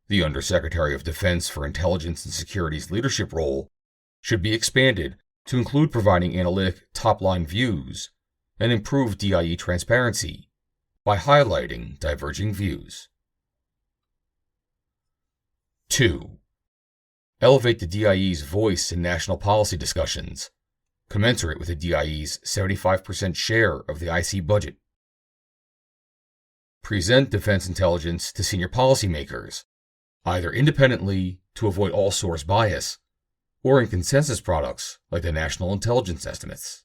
The Undersecretary of Defense for Intelligence and Security's leadership role should be expanded to include providing analytic top-line views and improve DIE transparency by highlighting diverging views. 2. Elevate the DIE's voice in national policy discussions, commensurate with the DIE's 75% share of the IC budget. Present defense intelligence to senior policymakers, either independently to avoid all source bias, or in consensus products like the National Intelligence Estimates.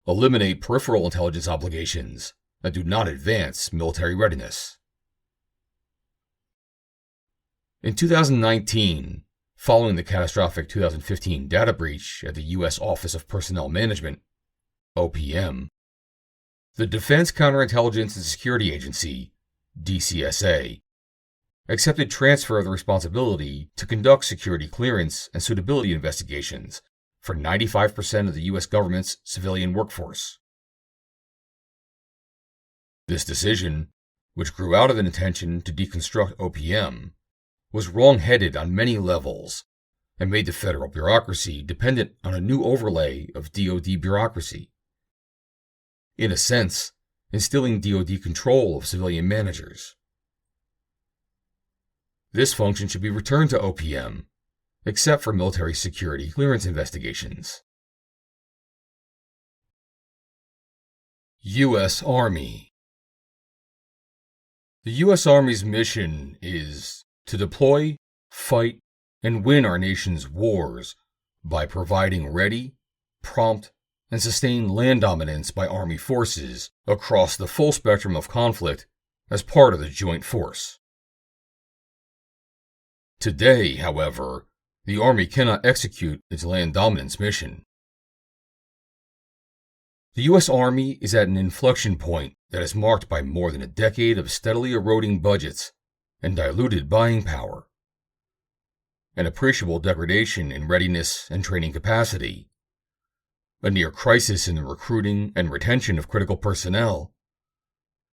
Eliminate peripheral intelligence obligations that do not advance military readiness. In 2019, following the catastrophic 2015 data breach at the U.S. Office of Personnel Management, OPM, the Defense Counterintelligence and Security Agency, DCSA, accepted transfer of the responsibility to conduct security clearance and suitability investigations for 95% of the U.S. government's civilian workforce. This decision, which grew out of an intention to deconstruct OPM, was wrong-headed on many levels and made the federal bureaucracy dependent on a new overlay of DoD bureaucracy. In a sense, instilling DoD control of civilian managers. This function should be returned to OPM, except for military security clearance investigations. U.S. Army. The U.S. Army's mission is to deploy, fight, and win our nation's wars by providing ready, prompt, and sustained land dominance by Army forces across the full spectrum of conflict as part of the joint force. Today, however, the Army cannot execute its land dominance mission. The U.S. Army is at an inflection point that is marked by more than a decade of steadily eroding budgets and diluted buying power, an appreciable degradation in readiness and training capacity, a near crisis in the recruiting and retention of critical personnel,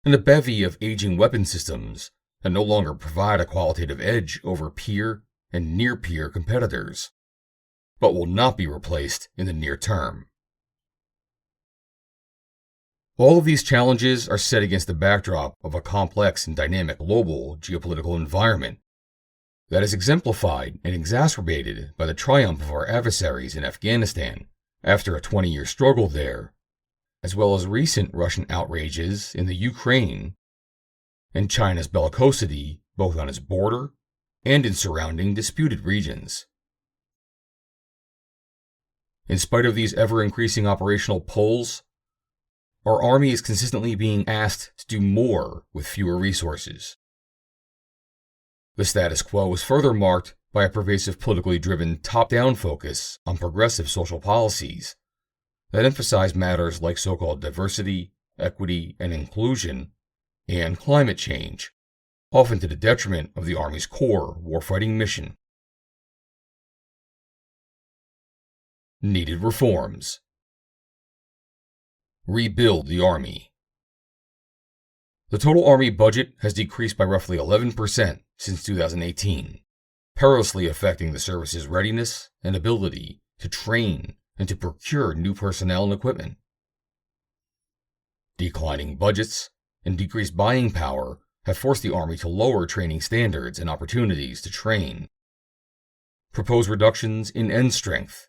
and a bevy of aging weapon systems that no longer provide a qualitative edge over peer and near-peer competitors, but will not be replaced in the near term. All of these challenges are set against the backdrop of a complex and dynamic global geopolitical environment that is exemplified and exacerbated by the triumph of our adversaries in Afghanistan after a 20-year struggle there, as well as recent Russian outrages in the Ukraine and China's bellicosity both on its border and in surrounding disputed regions. In spite of these ever-increasing operational pulls, our Army is consistently being asked to do more with fewer resources. The status quo is further marked by a pervasive politically driven top-down focus on progressive social policies that emphasize matters like so-called diversity, equity, and inclusion, and climate change, often to the detriment of the Army's core warfighting mission. Needed reforms. Rebuild the Army. The total Army budget has decreased by roughly 11% since 2018, perilously affecting the service's readiness and ability to train and to procure new personnel and equipment. Declining budgets and decreased buying power have forced the Army to lower training standards and opportunities to train, propose reductions in end strength,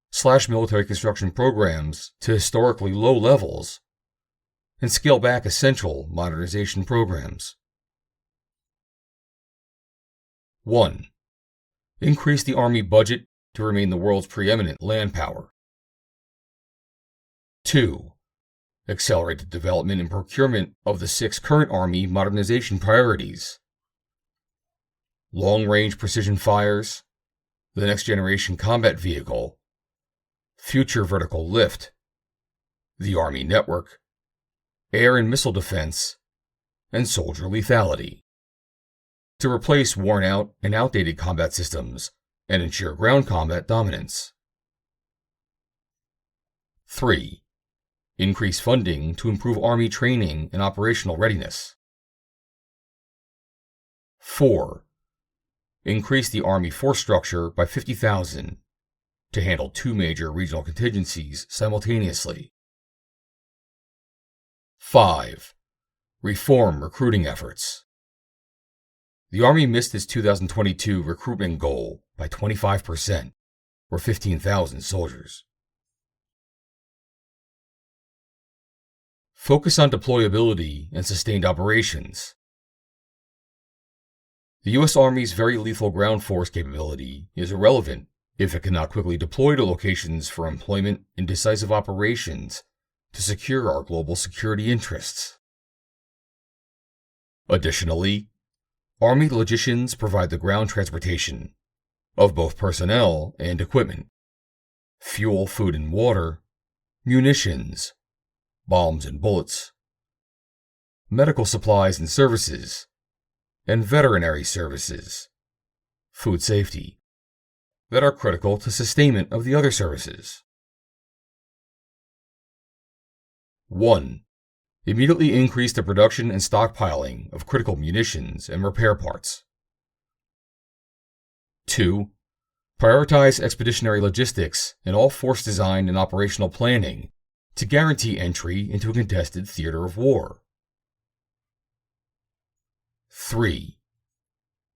slash military construction programs to historically low levels, and scale back essential modernization programs. 1. Increase the Army budget to remain the world's preeminent land power. 2. Accelerate the development and procurement of the 6 current Army modernization priorities: long-range precision fires, the next-generation combat vehicle, future vertical lift, the Army network, air and missile defense, and soldier lethality, to replace worn-out and outdated combat systems and ensure ground combat dominance. 3. Increase funding to improve Army training and operational readiness. 4. Increase the Army force structure by 50,000 to handle 2 major regional contingencies simultaneously. 5. Reform recruiting efforts. The Army missed its 2022 recruitment goal by 25%, or 15,000 soldiers. Focus on deployability and sustained operations. The U.S. Army's very lethal ground force capability is irrelevant if it cannot quickly deploy to locations for employment in decisive operations to secure our global security interests. Additionally, Army logisticians provide the ground transportation of both personnel and equipment, fuel, food and water, munitions, bombs and bullets, medical supplies and services, and veterinary services, food safety, that are critical to sustainment of the other services. 1. Immediately increase the production and stockpiling of critical munitions and repair parts. 2. Prioritize expeditionary logistics in all force design and operational planning to guarantee entry into a contested theater of war. 3.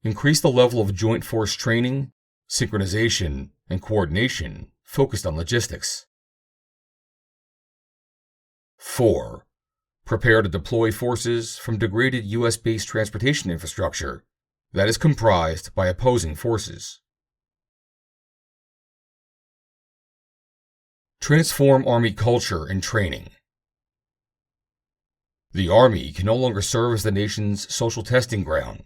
Increase the level of joint force training, synchronization, and coordination focused on logistics. 4. Prepare to deploy forces from degraded U.S.-based transportation infrastructure that is comprised by opposing forces. Transform Army culture and training. The Army can no longer serve as the nation's social testing ground.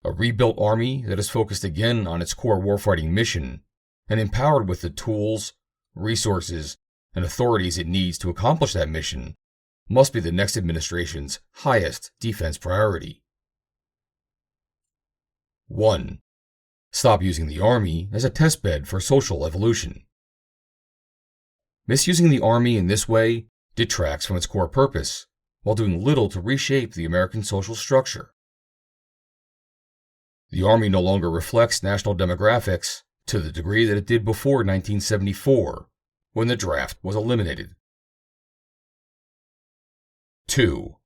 A rebuilt Army that is focused again on its core warfighting mission and empowered with the tools, resources, and authorities it needs to accomplish that mission must be the next administration's highest defense priority. 1. Stop using the Army as a testbed for social evolution. Misusing the Army in this way detracts from its core purpose while doing little to reshape the American social structure. The Army no longer reflects national demographics to the degree that it did before 1974, when the draft was eliminated. 2.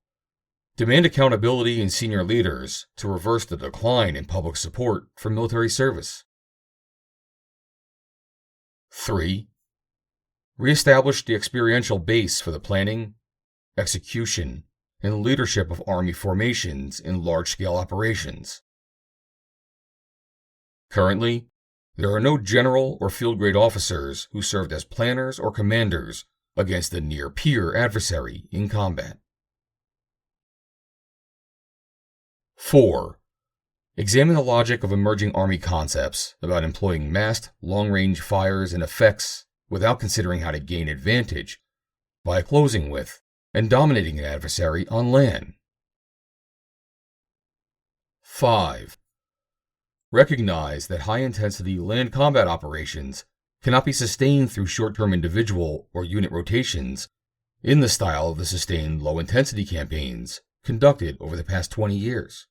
Demand accountability in senior leaders to reverse the decline in public support for military service. 3. Reestablish the experiential base for the planning, execution, and leadership of Army formations in large-scale operations. Currently, there are no general or field-grade officers who served as planners or commanders against a near-peer adversary in combat. 4. Examine the logic of emerging Army concepts about employing massed long-range fires and effects without considering how to gain advantage by closing with and dominating an adversary on land. 5. Recognize that high-intensity land combat operations cannot be sustained through short-term individual or unit rotations in the style of the sustained low-intensity campaigns conducted over the past 20 years.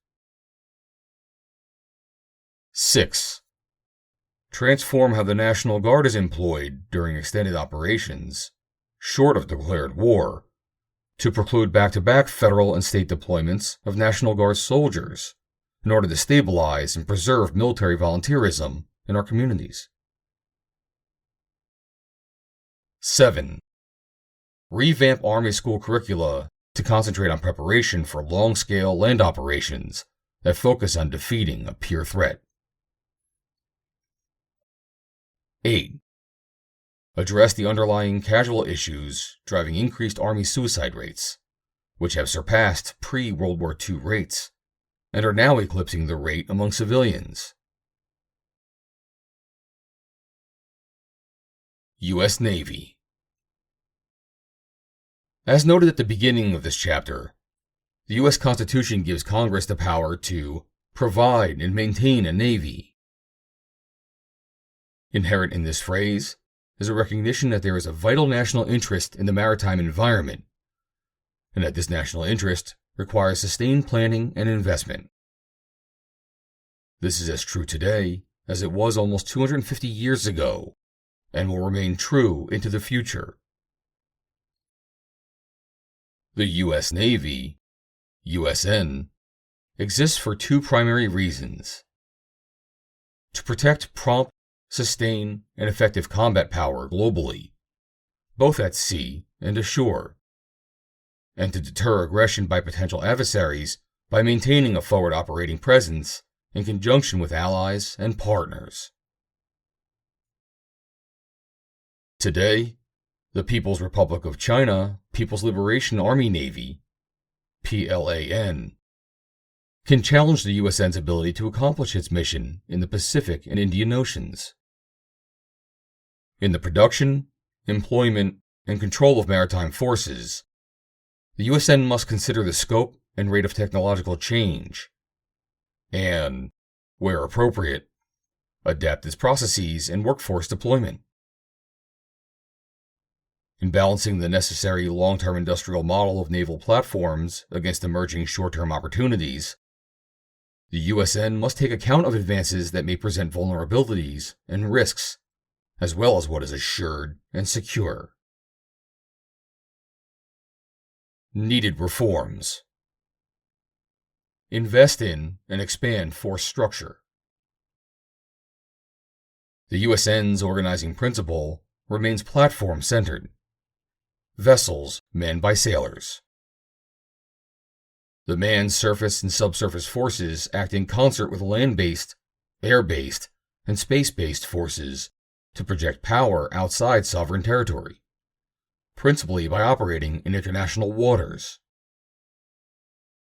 6. Transform how the National Guard is employed during extended operations, short of declared war, to preclude back-to-back federal and state deployments of National Guard soldiers in order to stabilize and preserve military volunteerism in our communities. 7. Revamp Army school curricula to concentrate on preparation for long-scale land operations that focus on defeating a peer threat. 8. Address the underlying casual issues driving increased Army suicide rates, which have surpassed pre-World War II rates and are now eclipsing the rate among civilians. U.S. Navy. As noted at the beginning of this chapter, the U.S. Constitution gives Congress the power to provide and maintain a Navy. Inherent in this phrase is a recognition that there is a vital national interest in the maritime environment, and that this national interest requires sustained planning and investment. This is as true today as it was almost 250 years ago, and will remain true into the future. The U.S. Navy, USN, exists for two primary reasons: to protect prompt, sustained, and effective combat power globally, both at sea and ashore, and to deter aggression by potential adversaries by maintaining a forward operating presence in conjunction with allies and partners. Today, the People's Republic of China People's Liberation Army Navy, PLAN, can challenge the USN's ability to accomplish its mission in the Pacific and Indian Oceans. In the production, employment, and control of maritime forces, the USN must consider the scope and rate of technological change, and, where appropriate, adapt its processes and workforce deployment. In balancing the necessary long-term industrial model of naval platforms against emerging short-term opportunities, the USN must take account of advances that may present vulnerabilities and risks, as well as what is assured and secure. Needed reforms. Invest in and expand force structure. The USN's organizing principle remains platform-centered. Vessels manned by sailors. The manned surface and subsurface forces act in concert with land-based, air-based, and space-based forces to project power outside sovereign territory, principally by operating in international waters.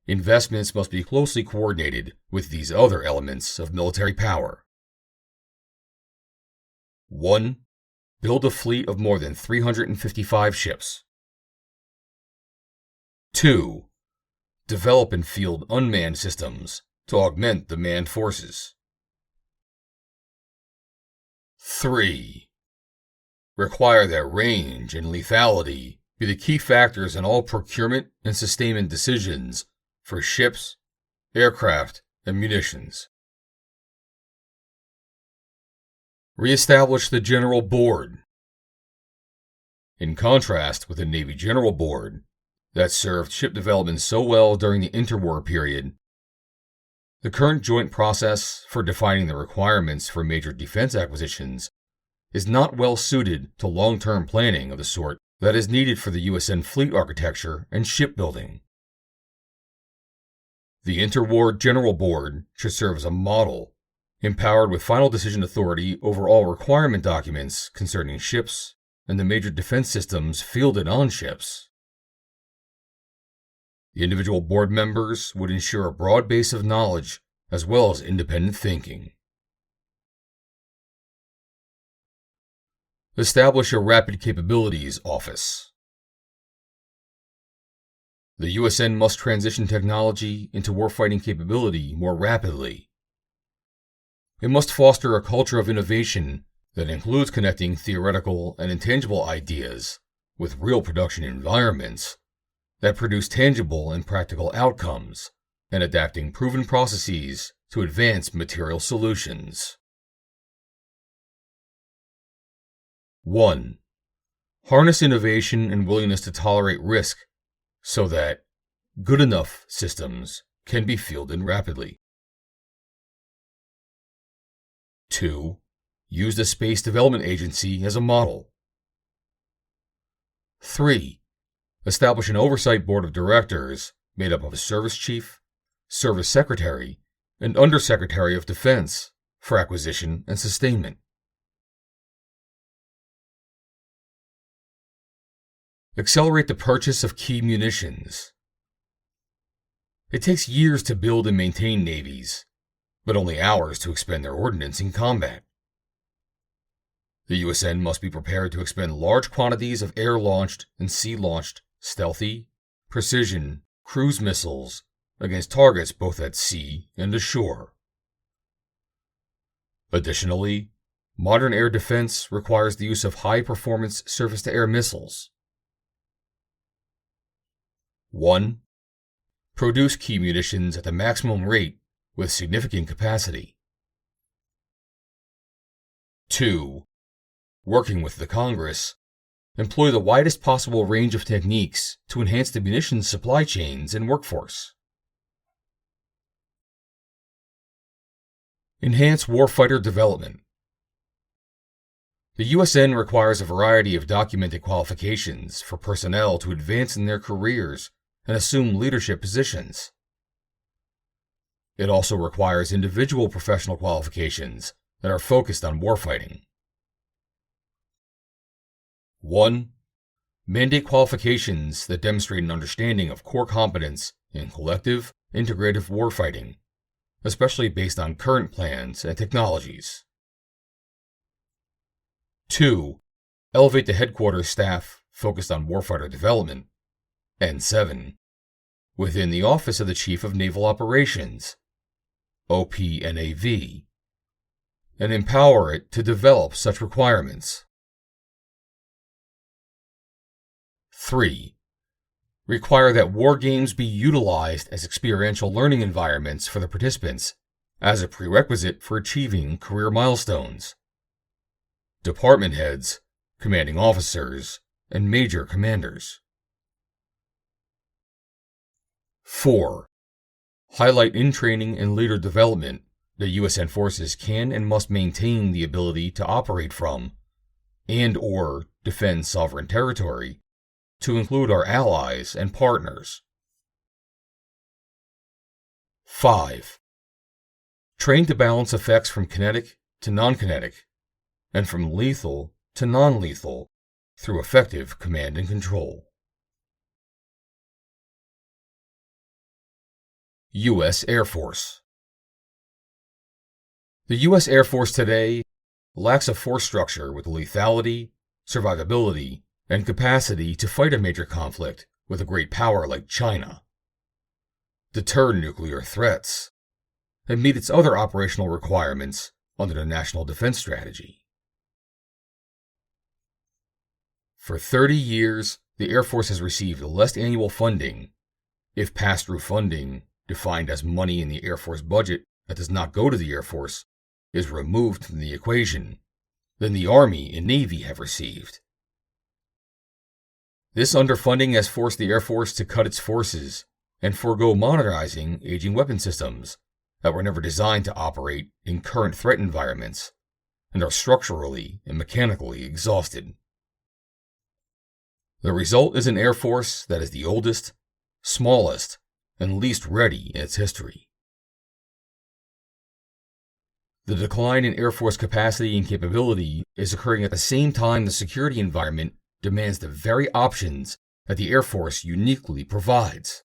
Investments must be closely coordinated with these other elements of military power. 1. Build a fleet of more than 355 ships. 2. Develop and field unmanned systems to augment the manned forces. 3. Require that range and lethality be the key factors in all procurement and sustainment decisions for ships, aircraft, and munitions. Reestablish the General Board. In contrast with the Navy General Board that served ship development so well during the interwar period, the current joint process for defining the requirements for major defense acquisitions is not well suited to long-term planning of the sort that is needed for the USN fleet architecture and shipbuilding. The Interwar General Board should serve as a model, empowered with final decision authority over all requirement documents concerning ships and the major defense systems fielded on ships. The individual board members would ensure a broad base of knowledge as well as independent thinking. Establish a Rapid Capabilities Office. The USN must transition technology into warfighting capability more rapidly. It must foster a culture of innovation that includes connecting theoretical and intangible ideas with real production environments that produce tangible and practical outcomes, and adapting proven processes to advance material solutions. 1. Harness innovation and willingness to tolerate risk so that good enough systems can be fielded rapidly. 2. Use the Space Development Agency as a model. 3. Establish an oversight board of directors made up of a service chief, service secretary, and undersecretary of defense for acquisition and sustainment. Accelerate the purchase of key munitions. It takes years to build and maintain navies, but only hours to expend their ordnance in combat. The USN must be prepared to expend large quantities of air-launched and sea-launched stealthy, precision, cruise missiles against targets both at sea and ashore. Additionally, modern air defense requires the use of high-performance surface-to-air missiles. 1. Produce key munitions at the maximum rate with significant capacity. 2. Working with the Congress, employ the widest possible range of techniques to enhance the munitions supply chains and workforce. Enhance warfighter development. The USN requires a variety of documented qualifications for personnel to advance in their careers and assume leadership positions. It also requires individual professional qualifications that are focused on warfighting. 1. Mandate qualifications that demonstrate an understanding of core competence in collective, integrative warfighting, especially based on current plans and technologies. 2. Elevate the headquarters staff focused on warfighter development. And 7. Within the Office of the Chief of Naval Operations, OPNAV, and empower it to develop such requirements. 3. Require that war games be utilized as experiential learning environments for the participants as a prerequisite for achieving career milestones. Department heads, commanding officers, and major commanders. 4. Highlight in training and leader development that USN forces can and must maintain the ability to operate from and/or defend sovereign territory, to include our allies and partners. 5. Train to balance effects from kinetic to non-kinetic, and from lethal to non-lethal through effective command and control. U.S. Air Force. The U.S. Air Force today lacks a force structure with the lethality, survivability, and capacity to fight a major conflict with a great power like China, deter nuclear threats, and meet its other operational requirements under the National Defense Strategy. For 30 years, the Air Force has received less annual funding, if pass-through funding, defined as money in the Air Force budget that does not go to the Air Force, is removed from the equation, than the Army and Navy have received. This underfunding has forced the Air Force to cut its forces and forego modernizing aging weapon systems that were never designed to operate in current threat environments and are structurally and mechanically exhausted. The result is an Air Force that is the oldest, smallest, and least ready in its history. The decline in Air Force capacity and capability is occurring at the same time the security environment demands the very options that the Air Force uniquely provides.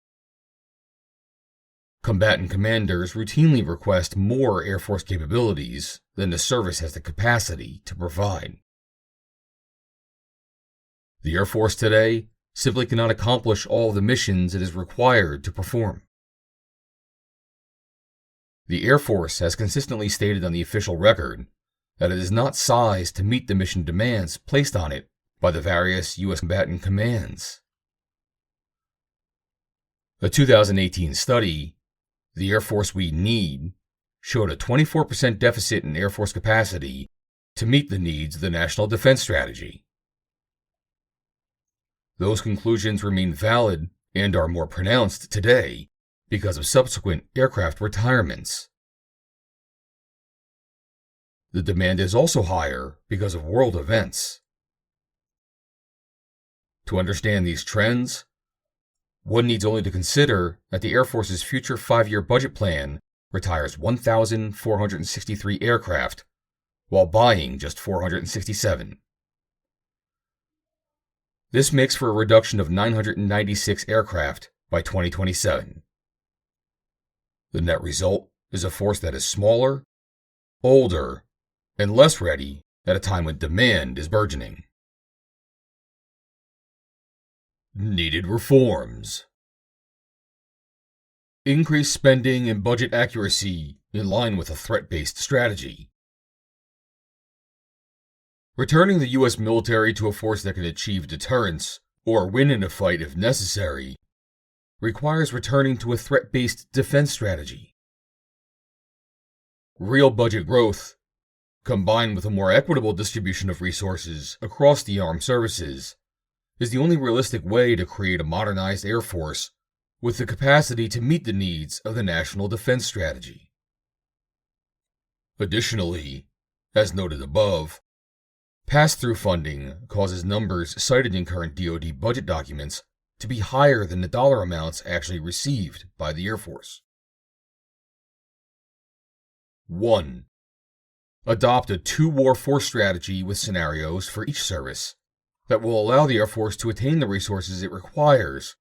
Combatant commanders routinely request more Air Force capabilities than the service has the capacity to provide. The Air Force today simply cannot accomplish all of the missions it is required to perform. The Air Force has consistently stated on the official record that it is not sized to meet the mission demands placed on it by the various U.S. combatant commands. A 2018 study, The Air Force We Need, showed a 24% deficit in Air Force capacity to meet the needs of the National Defense Strategy. Those conclusions remain valid and are more pronounced today because of subsequent aircraft retirements. The demand is also higher because of world events. To understand these trends, one needs only to consider that the Air Force's future 5-year budget plan retires 1,463 aircraft while buying just 467. This makes for a reduction of 996 aircraft by 2027. The net result is a force that is smaller, older, and less ready at a time when demand is burgeoning. Needed reforms. Increased spending and budget accuracy in line with a threat-based strategy. Returning the U.S. military to a force that can achieve deterrence or win in a fight if necessary requires returning to a threat-based defense strategy. Real budget growth, combined with a more equitable distribution of resources across the armed services, is the only realistic way to create a modernized Air Force with the capacity to meet the needs of the National Defense Strategy. Additionally, as noted above, pass-through funding causes numbers cited in current DoD budget documents to be higher than the dollar amounts actually received by the Air Force. 1. Adopt a two-war force strategy with scenarios for each service that will allow the Air Force to attain the resources it requires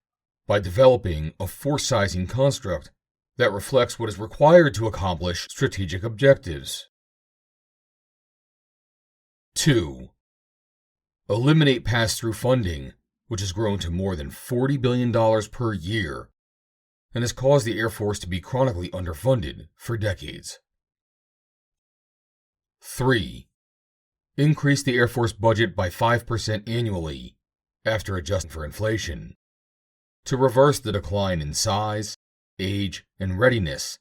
by developing a force-sizing construct that reflects what is required to accomplish strategic objectives. 2. Eliminate pass-through funding, which has grown to more than $40 billion per year and has caused the Air Force to be chronically underfunded for decades. 3. Increase the Air Force budget by 5% annually, after adjusting for inflation, to reverse the decline in size, age, and readiness,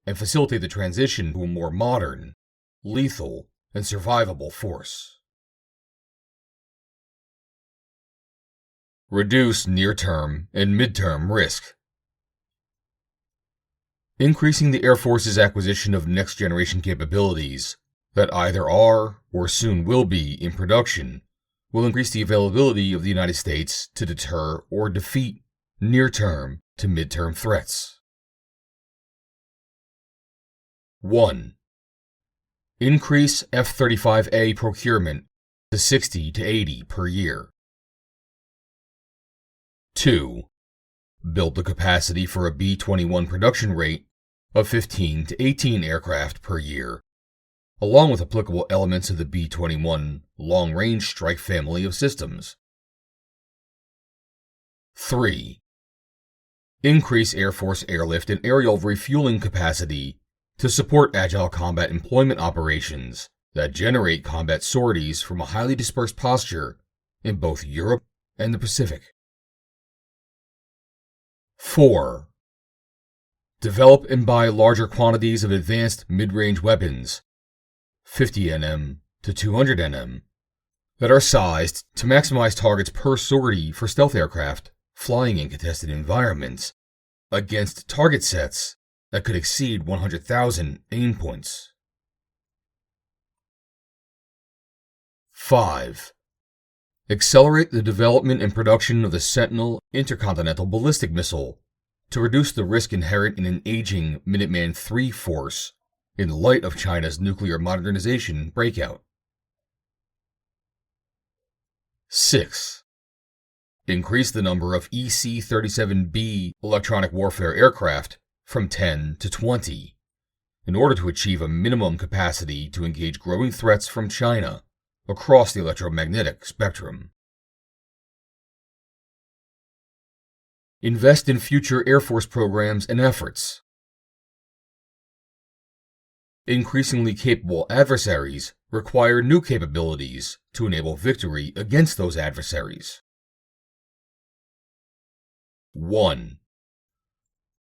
and facilitate the transition to a more modern, lethal, and survivable force. Reduce near-term and mid-term risk. Increasing the Air Force's acquisition of next-generation capabilities that either are or soon will be in production will increase the availability of the United States to deter or defeat near-term to mid-term threats. 1. Increase F-35A procurement to 60 to 80 per year. 2. Build the capacity for a B-21 production rate of 15 to 18 aircraft per year, along with applicable elements of the B-21 long-range strike family of systems. 3. Increase Air Force airlift and aerial refueling capacity to support agile combat employment operations that generate combat sorties from a highly dispersed posture in both Europe and the Pacific. 4. Develop and buy larger quantities of advanced mid-range weapons, 50 nm to 200 nm, that are sized to maximize targets per sortie for stealth aircraft flying in contested environments against target sets that could exceed 100,000 aim points. 5. Accelerate the development and production of the Sentinel intercontinental ballistic missile to reduce the risk inherent in an aging Minuteman III force in light of China's nuclear modernization breakout. 6. Increase the number of EC-37B electronic warfare aircraft from 10 to 20 in order to achieve a minimum capacity to engage growing threats from China across the electromagnetic spectrum. Invest in future Air Force programs and efforts. Increasingly capable adversaries require new capabilities to enable victory against those adversaries. 1.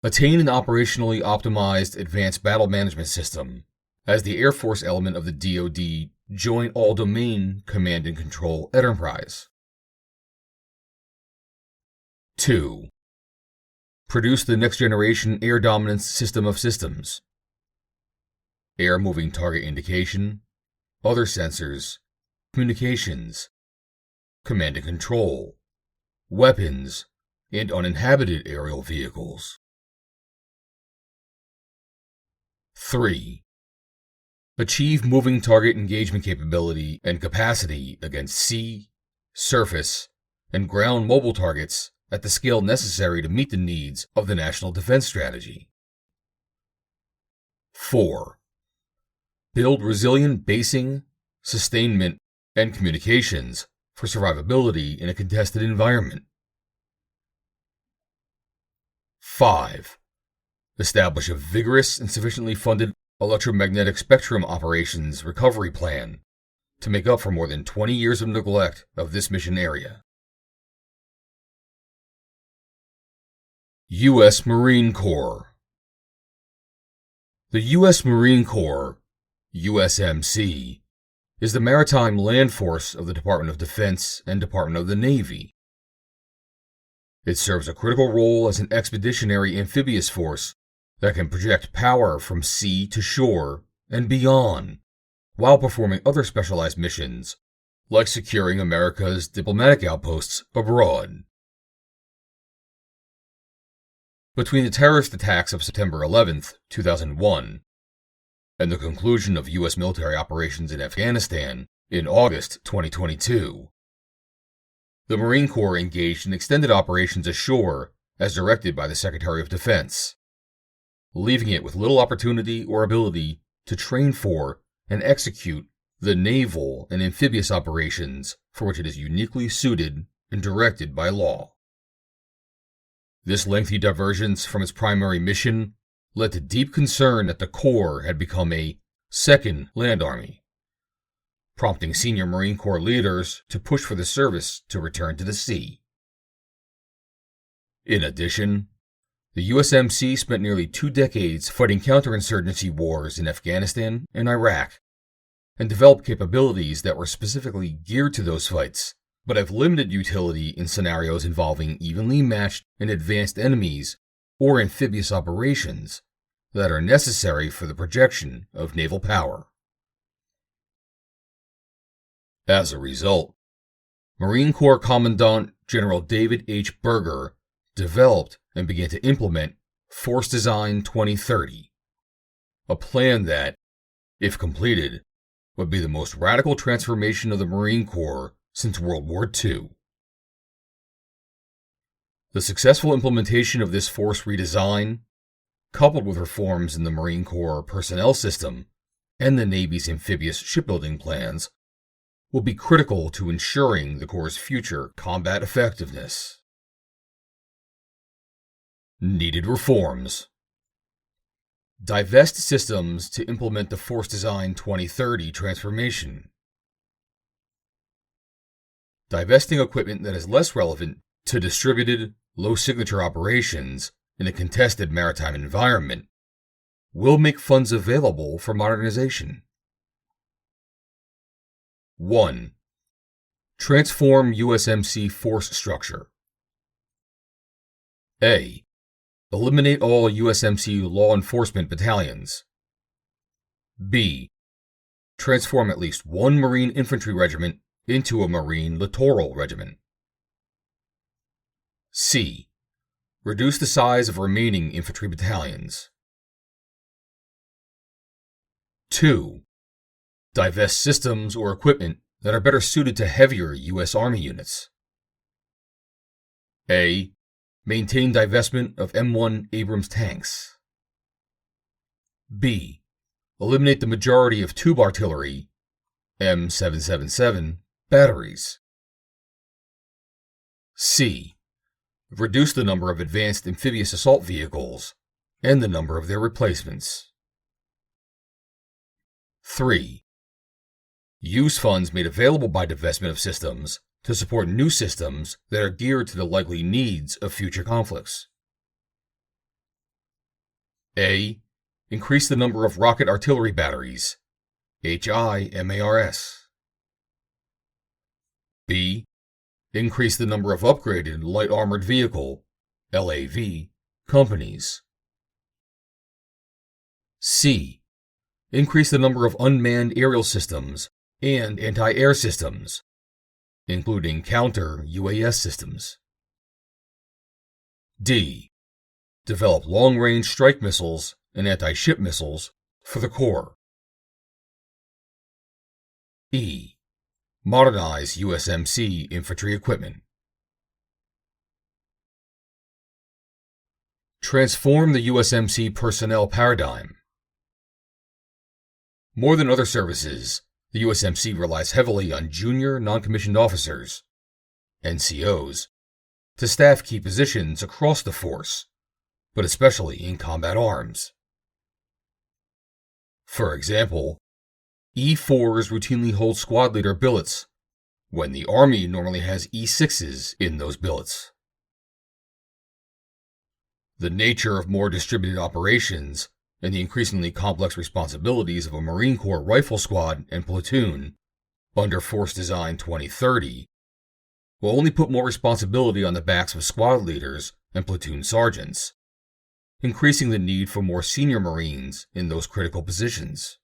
Attain an operationally optimized advanced battle management system as the Air Force element of the DoD Joint All-Domain Command and Control Enterprise. 2. Produce the next-generation air dominance system of systems. Air moving target indication, other sensors, communications, command and control, weapons, and uninhabited aerial vehicles. 3. Achieve moving target engagement capability and capacity against sea, surface, and ground mobile targets at the scale necessary to meet the needs of the National Defense Strategy. 4. Build resilient basing, sustainment, and communications for survivability in a contested environment. 5. Establish a vigorous and sufficiently funded electromagnetic spectrum operations recovery plan to make up for more than 20 years of neglect of this mission area. U.S. Marine Corps. The U.S. Marine Corps, USMC, is the maritime land force of the Department of Defense and Department of the Navy. It serves a critical role as an expeditionary amphibious force that can project power from sea to shore and beyond, while performing other specialized missions, like securing America's diplomatic outposts abroad. Between the terrorist attacks of September 11, 2001, and the conclusion of U.S. military operations in Afghanistan in August 2022, the Marine Corps engaged in extended operations ashore as directed by the Secretary of Defense, leaving it with little opportunity or ability to train for and execute the naval and amphibious operations for which it is uniquely suited and directed by law. This lengthy divergence from its primary mission led to deep concern that the Corps had become a second land army, prompting senior Marine Corps leaders to push for the service to return to the sea. In addition, the USMC spent nearly 2 decades fighting counterinsurgency wars in Afghanistan and Iraq, and developed capabilities that were specifically geared to those fights, but have limited utility in scenarios involving evenly matched and advanced enemies or amphibious operations that are necessary for the projection of naval power. As a result, Marine Corps Commandant General David H. Berger developed and began to implement Force Design 2030, a plan that, if completed, would be the most radical transformation of the Marine Corps since World War II. The successful implementation of this force redesign, coupled with reforms in the Marine Corps personnel system and the Navy's amphibious shipbuilding plans, will be critical to ensuring the Corps' future combat effectiveness. Needed reforms. Divest systems to implement the Force Design 2030 transformation. Divesting equipment that is less relevant to distributed, low-signature operations in a contested maritime environment will make funds available for modernization. 1. Transform USMC force structure. A. Eliminate all USMC law enforcement battalions. B. Transform at least one Marine Infantry Regiment into a Marine Littoral Regiment. C. Reduce the size of remaining infantry battalions. 2. Divest systems or equipment that are better suited to heavier U.S. Army units. A. Maintain divestment of M1 Abrams tanks. B. Eliminate the majority of tube artillery, M777, batteries. C. reduce the number of advanced amphibious assault vehicles and the number of their replacements. 3. Use funds made available by divestment of systems to support new systems that are geared to the likely needs of future conflicts. A. Increase the number of rocket artillery batteries, HIMARS. B. Increase the number of upgraded light armored vehicle, LAV, companies. C. Increase the number of unmanned aerial systems and anti-air systems, including counter-UAS systems. D. Develop long-range strike missiles and anti-ship missiles for the Corps. E. Modernize USMC infantry equipment. Transform the USMC personnel paradigm. More than other services, the USMC relies heavily on junior non-commissioned officers, NCOs, to staff key positions across the force, but especially in combat arms. For example, E4s routinely hold squad leader billets, when the Army normally has E6s in those billets. The nature of more distributed operations and the increasingly complex responsibilities of a Marine Corps rifle squad and platoon under Force Design 2030 will only put more responsibility on the backs of squad leaders and platoon sergeants, increasing the need for more senior Marines in those critical positions.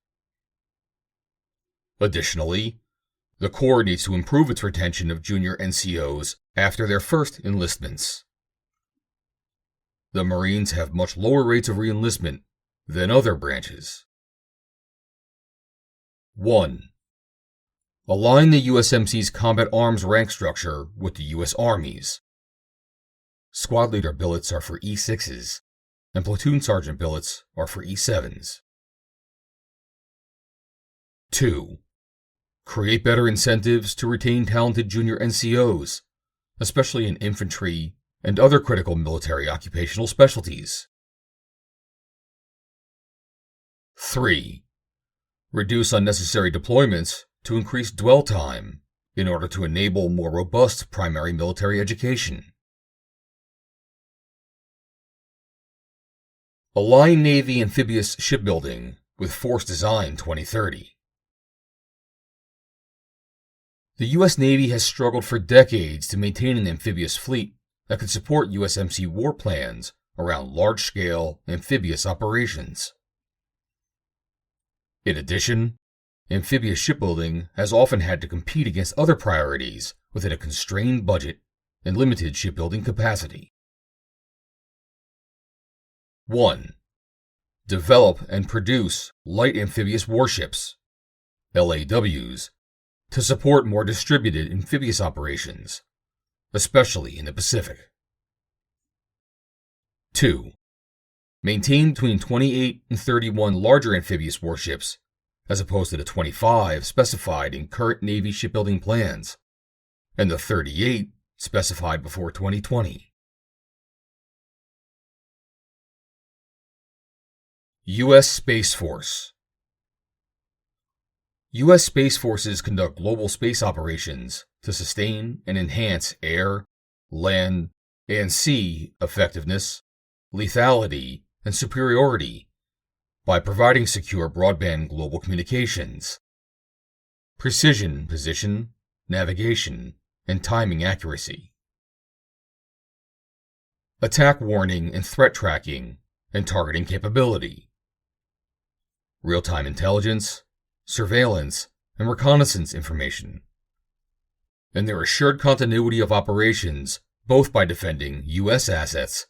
Additionally, the Corps needs to improve its retention of junior NCOs after their first enlistments. The Marines have much lower rates of reenlistment than other branches. 1. Align the USMC's combat arms rank structure with the U.S. Army's. Squad leader billets are for E6s, and platoon sergeant billets are for E7s. 2. Create better incentives to retain talented junior NCOs, especially in infantry and other critical military occupational specialties. 3. Reduce unnecessary deployments to increase dwell time in order to enable more robust primary military education. Align Navy amphibious shipbuilding with Force Design 2030. The U.S. Navy has struggled for decades to maintain an amphibious fleet that could support USMC war plans around large-scale amphibious operations. In addition, amphibious shipbuilding has often had to compete against other priorities within a constrained budget and limited shipbuilding capacity. 1. Develop and produce light amphibious warships, LAWs, to support more distributed amphibious operations, especially in the Pacific. 2. Maintain between 28 and 31 larger amphibious warships, as opposed to the 25 specified in current Navy shipbuilding plans, and the 38 specified before 2020. U.S. Space Force. U.S. Space Forces conduct global space operations to sustain and enhance air, land, and sea effectiveness, lethality, and superiority by providing secure broadband global communications, precision position, navigation, and timing accuracy, attack warning and threat tracking and targeting capability, real-time intelligence, surveillance, and reconnaissance information, and their assured continuity of operations both by defending U.S. assets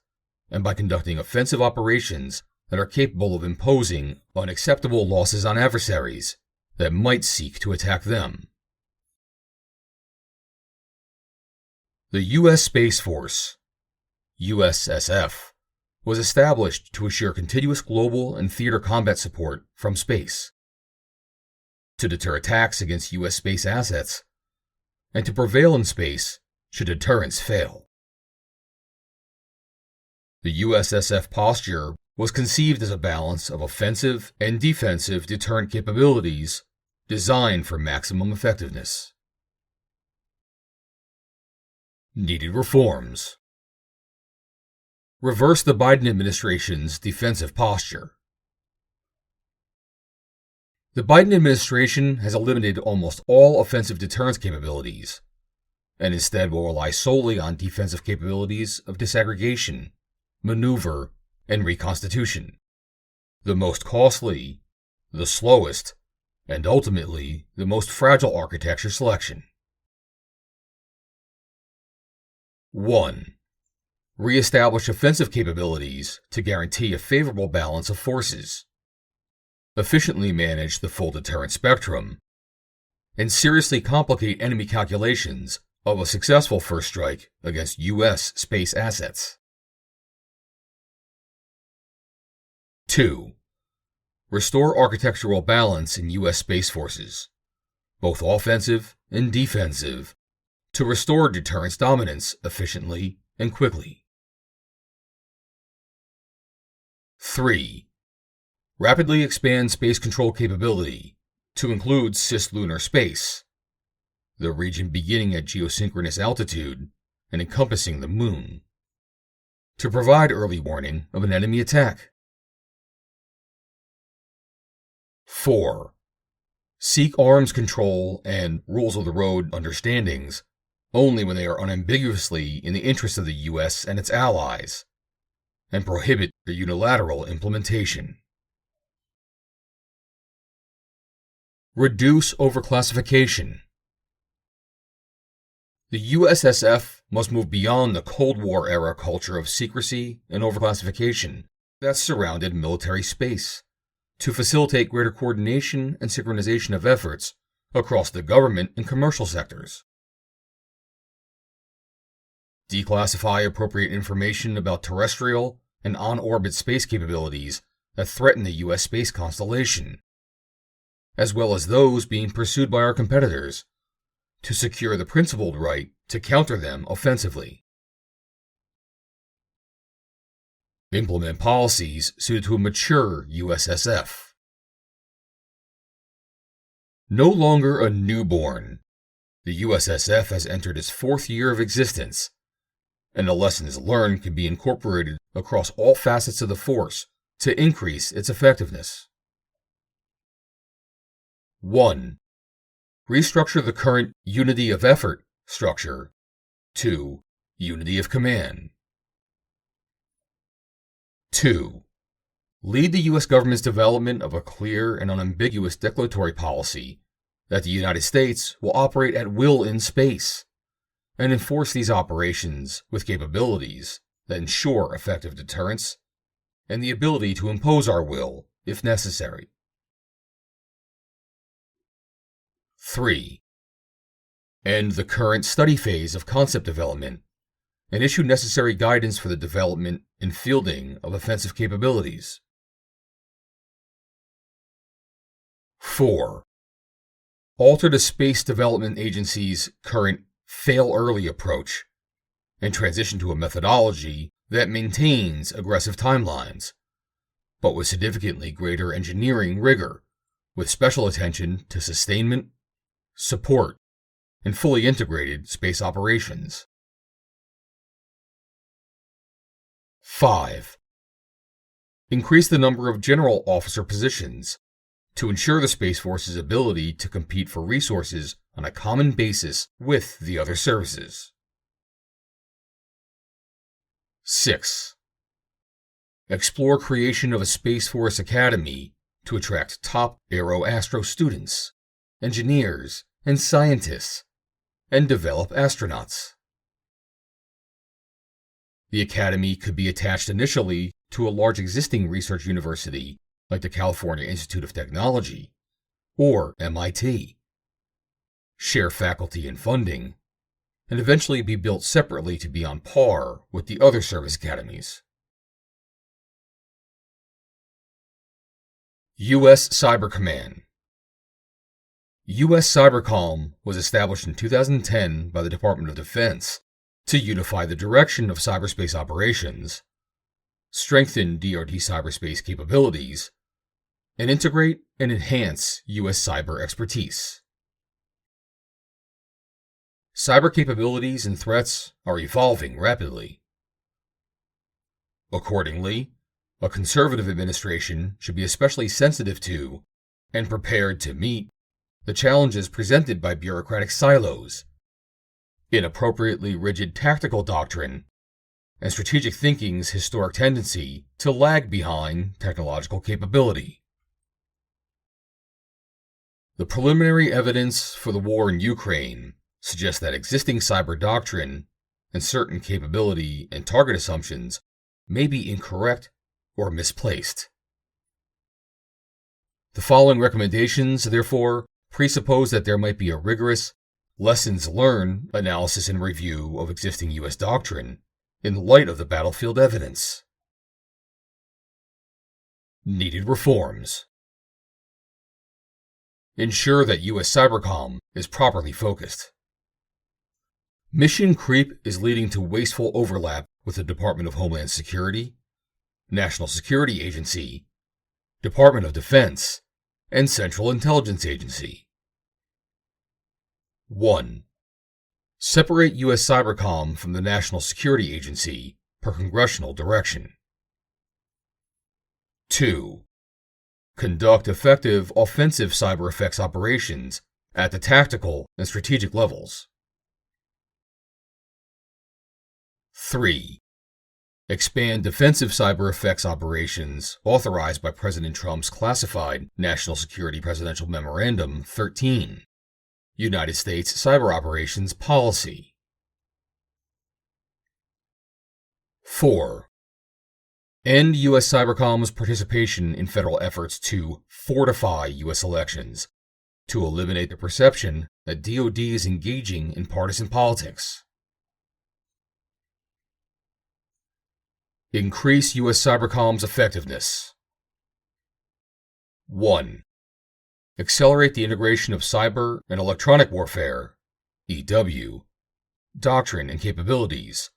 and by conducting offensive operations that are capable of imposing unacceptable losses on adversaries that might seek to attack them. The U.S. Space Force, USSF, was established to assure continuous global and theater combat support from space, to deter attacks against U.S. space assets, and to prevail in space should deterrence fail. The USSF posture was conceived as a balance of offensive and defensive deterrent capabilities designed for maximum effectiveness. Needed reforms. Reverse the Biden administration's defensive posture. The Biden administration has eliminated almost all offensive deterrence capabilities, and instead will rely solely on defensive capabilities of disaggregation, maneuver, and reconstitution. The most costly, the slowest, and ultimately the most fragile architecture selection. 1. Re-establish offensive capabilities to guarantee a favorable balance of forces. Efficiently manage the full deterrent spectrum, and seriously complicate enemy calculations of a successful first strike against U.S. space assets. 2. Restore architectural balance in U.S. space forces, both offensive and defensive, to restore deterrence dominance efficiently and quickly. 3. Rapidly expand space control capability to include cislunar space, the region beginning at geosynchronous altitude and encompassing the Moon, to provide early warning of an enemy attack. 4. Seek arms control and rules of the road understandings only when they are unambiguously in the interest of the U.S. and its allies, and prohibit their unilateral implementation. Reduce overclassification. The USSF must move beyond the Cold War era culture of secrecy and overclassification that surrounded military space to facilitate greater coordination and synchronization of efforts across the government and commercial sectors. Declassify appropriate information about terrestrial and on-orbit space capabilities that threaten the U.S. space constellation, as well as those being pursued by our competitors, to secure the principled right to counter them offensively. Implement policies suited to a mature USSF. No longer a newborn, the USSF has entered its 4th year of existence, and the lessons learned can be incorporated across all facets of the force to increase its effectiveness. 1. Restructure the current unity of effort structure to unity of command. 2. Lead the U.S. government's development of a clear and unambiguous declaratory policy that the United States will operate at will in space, and enforce these operations with capabilities that ensure effective deterrence and the ability to impose our will if necessary. 3. End the current study phase of concept development and issue necessary guidance for the development and fielding of offensive capabilities. 4. Alter the Space Development Agency's current fail-early approach and transition to a methodology that maintains aggressive timelines, but with significantly greater engineering rigor, with special attention to sustainment, support, and fully integrated space operations. 5. Increase the number of general officer positions to ensure the Space Force's ability to compete for resources on a common basis with the other services. 6. Explore creation of a Space Force Academy to attract top aero-astro students, engineers, and scientists, and develop astronauts. The Academy could be attached initially to a large existing research university like the California Institute of Technology, or MIT. Share faculty and funding, and eventually be built separately to be on par with the other service academies. U.S. Cyber Command. U.S. Cybercom was established in 2010 by the Department of Defense to unify the direction of cyberspace operations, strengthen DoD cyberspace capabilities, and integrate and enhance U.S. cyber expertise. Cyber capabilities and threats are evolving rapidly. Accordingly, a conservative administration should be especially sensitive to and prepared to meet the challenges presented by bureaucratic silos, inappropriately rigid tactical doctrine, and strategic thinking's historic tendency to lag behind technological capability. The preliminary evidence for the war in Ukraine suggests that existing cyber doctrine and certain capability and target assumptions may be incorrect or misplaced. The following recommendations, therefore, presuppose that there might be a rigorous lessons learned analysis and review of existing U.S. doctrine in light of the battlefield evidence. Needed reforms. Ensure that U.S. Cybercom is properly focused. Mission creep is leading to wasteful overlap with the Department of Homeland Security, National Security Agency, Department of Defense, and Central Intelligence Agency. 1. Separate U.S. Cybercom from the National Security Agency per congressional direction. 2. Conduct effective offensive cyber effects operations at the tactical and strategic levels. 3. Expand defensive cyber effects operations authorized by President Trump's classified National Security Presidential Memorandum 13, United States Cyber Operations Policy. 4. End U.S. Cybercom's participation in federal efforts to fortify U.S. elections, to eliminate the perception that DoD is engaging in partisan politics. Increase U.S. Cybercom's effectiveness. 1. Accelerate the integration of cyber and electronic warfare, EW, doctrine and capabilities,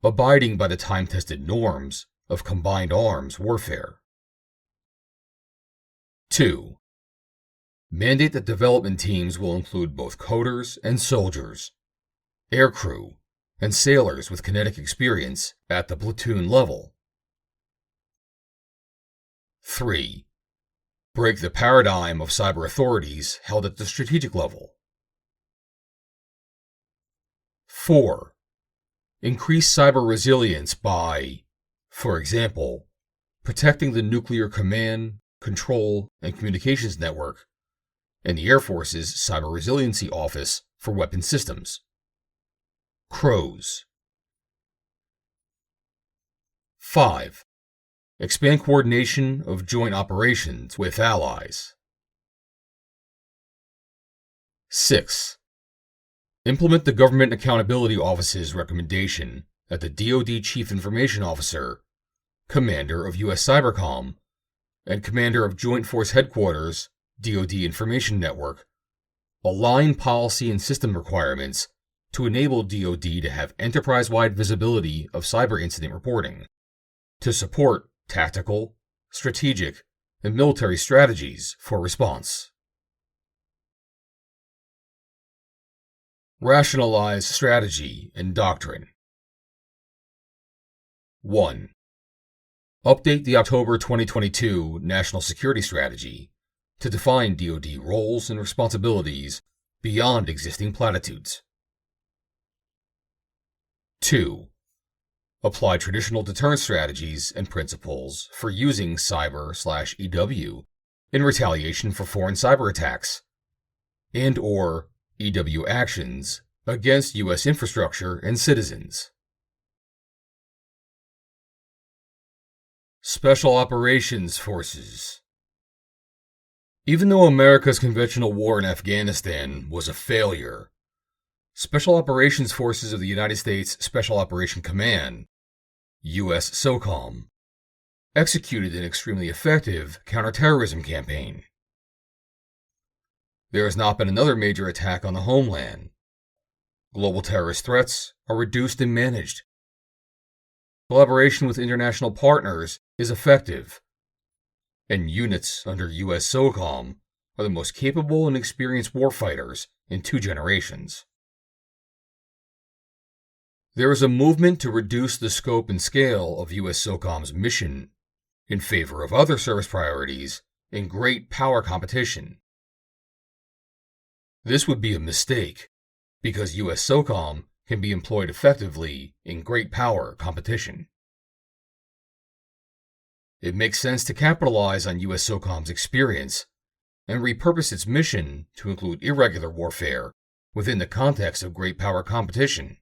abiding by the time-tested norms of combined arms warfare. 2. Mandate that development teams will include both coders and soldiers, aircrew, and sailors with kinetic experience at the platoon level. 3. Break the paradigm of cyber authorities held at the strategic level. 4. Increase cyber resilience by, for example, protecting the Nuclear Command, Control, and Communications Network and the Air Force's Cyber Resiliency Office for Weapon Systems. CROWS. 5. Expand coordination of joint operations with allies. 6. Implement the Government Accountability Office's recommendation that the DoD Chief Information Officer, Commander of U.S. Cybercom, and Commander of Joint Force Headquarters, DoD Information Network, align policy and system requirements to enable DoD to have enterprise-wide visibility of cyber incident reporting, to support tactical, strategic, and military strategies for response. Rationalize strategy and doctrine. 1. Update the October 2022 National Security Strategy to define DoD roles and responsibilities beyond existing platitudes. 2. Apply traditional deterrence strategies and principles for using cyber/EW in retaliation for foreign cyber attacks and/or EW actions against U.S. infrastructure and citizens. Special Operations Forces. Even though America's conventional war in Afghanistan was a failure, Special Operations Forces of the United States Special Operation Command, U.S. SOCOM, executed an extremely effective counterterrorism campaign. There has not been another major attack on the homeland. Global terrorist threats are reduced and managed. collaboration with international partners is effective, and units under U.S. SOCOM are the most capable and experienced warfighters in 2 generations. There is a movement to reduce the scope and scale of U.S. SOCOM's mission in favor of other service priorities in great power competition. This would be a mistake, because U.S. SOCOM can be employed effectively in great power competition. It makes sense to capitalize on U.S. SOCOM's experience and repurpose its mission to include irregular warfare within the context of great power competition,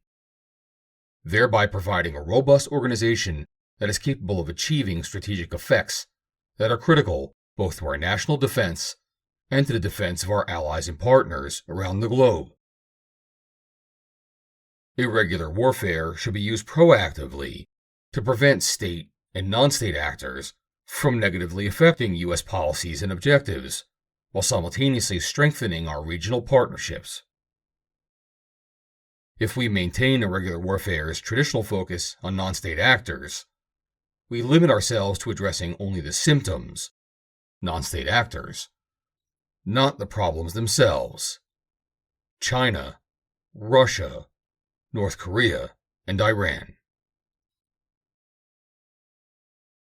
thereby providing a robust organization that is capable of achieving strategic effects that are critical both to our national defense and to the defense of our allies and partners around the globe. Irregular warfare should be used proactively to prevent state and non-state actors from negatively affecting U.S. policies and objectives, while simultaneously strengthening our regional partnerships. If we maintain irregular warfare's traditional focus on non-state actors, we limit ourselves to addressing only the symptoms, non-state actors, not the problems themselves. China, Russia, North Korea, and Iran.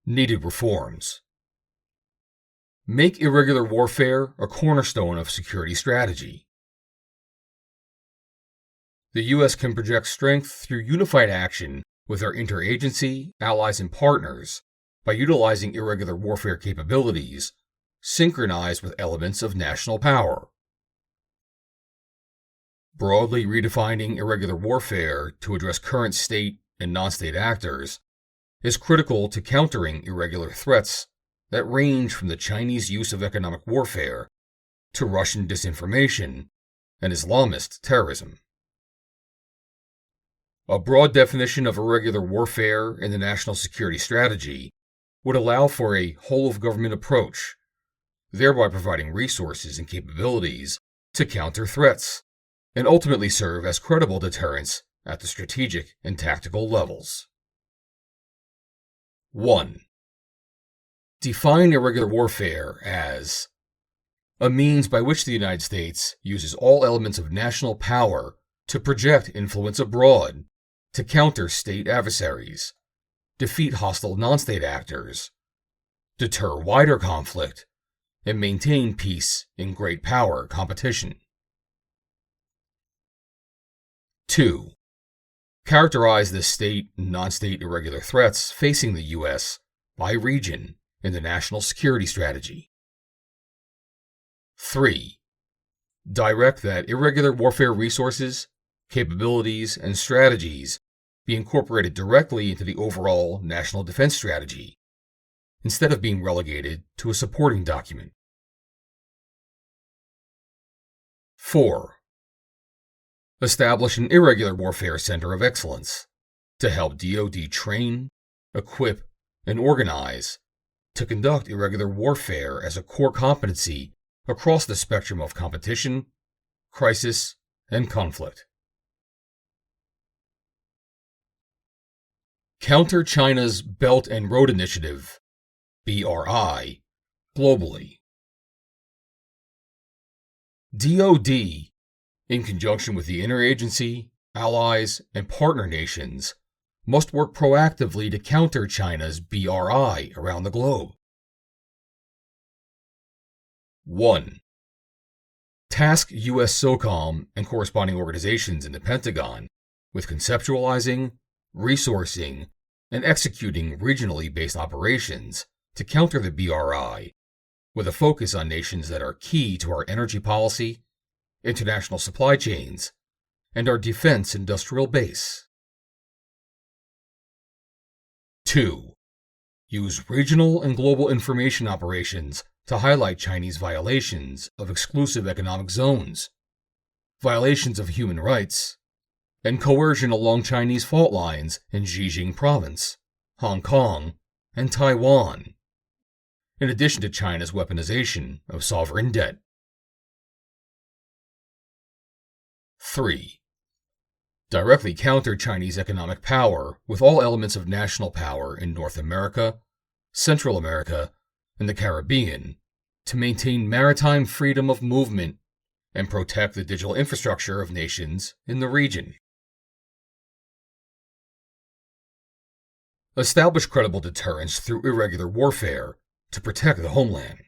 Needed reforms. Make irregular warfare a cornerstone of security strategy. The U.S. can project strength through unified action with our interagency, allies, and partners by utilizing irregular warfare capabilities synchronized with elements of national power. Broadly redefining irregular warfare to address current state and non-state actors is critical to countering irregular threats that range from the Chinese use of economic warfare to Russian disinformation and Islamist terrorism. A broad definition of irregular warfare in the national security strategy would allow for a whole-of-government approach, thereby providing resources and capabilities to counter threats and ultimately serve as credible deterrents at the strategic and tactical levels. 1. Define irregular warfare as a means by which the United States uses all elements of national power to project influence abroad, to counter state adversaries, defeat hostile non-state actors, deter wider conflict, and maintain peace in great power competition. 2. Characterize the state and non-state irregular threats facing the U.S. by region in the national security strategy. 3. Direct that irregular warfare resources, capabilities, and strategies be incorporated directly into the overall national defense strategy, instead of being relegated to a supporting document. 4. Establish an irregular warfare center of excellence to help DoD train, equip, and organize to conduct irregular warfare as a core competency across the spectrum of competition, crisis, and conflict. Counter China's Belt and Road Initiative, BRI, globally. DoD, in conjunction with the interagency, allies, and partner nations, must work proactively to counter China's BRI around the globe. 1. Task U.S. SOCOM and corresponding organizations in the Pentagon with conceptualizing, resourcing, and executing regionally based operations to counter the BRI, with a focus on nations that are key to our energy policy, international supply chains, and our defense industrial base. 2. Use regional and global information operations to highlight Chinese violations of exclusive economic zones, violations of human rights, and coercion along Chinese fault lines in Xinjiang Province, Hong Kong, and Taiwan, in addition to China's weaponization of sovereign debt. 3. directly counter Chinese economic power with all elements of national power in North America, Central America, and the Caribbean to maintain maritime freedom of movement and protect the digital infrastructure of nations in the region. Establish credible deterrence through irregular warfare to protect the homeland.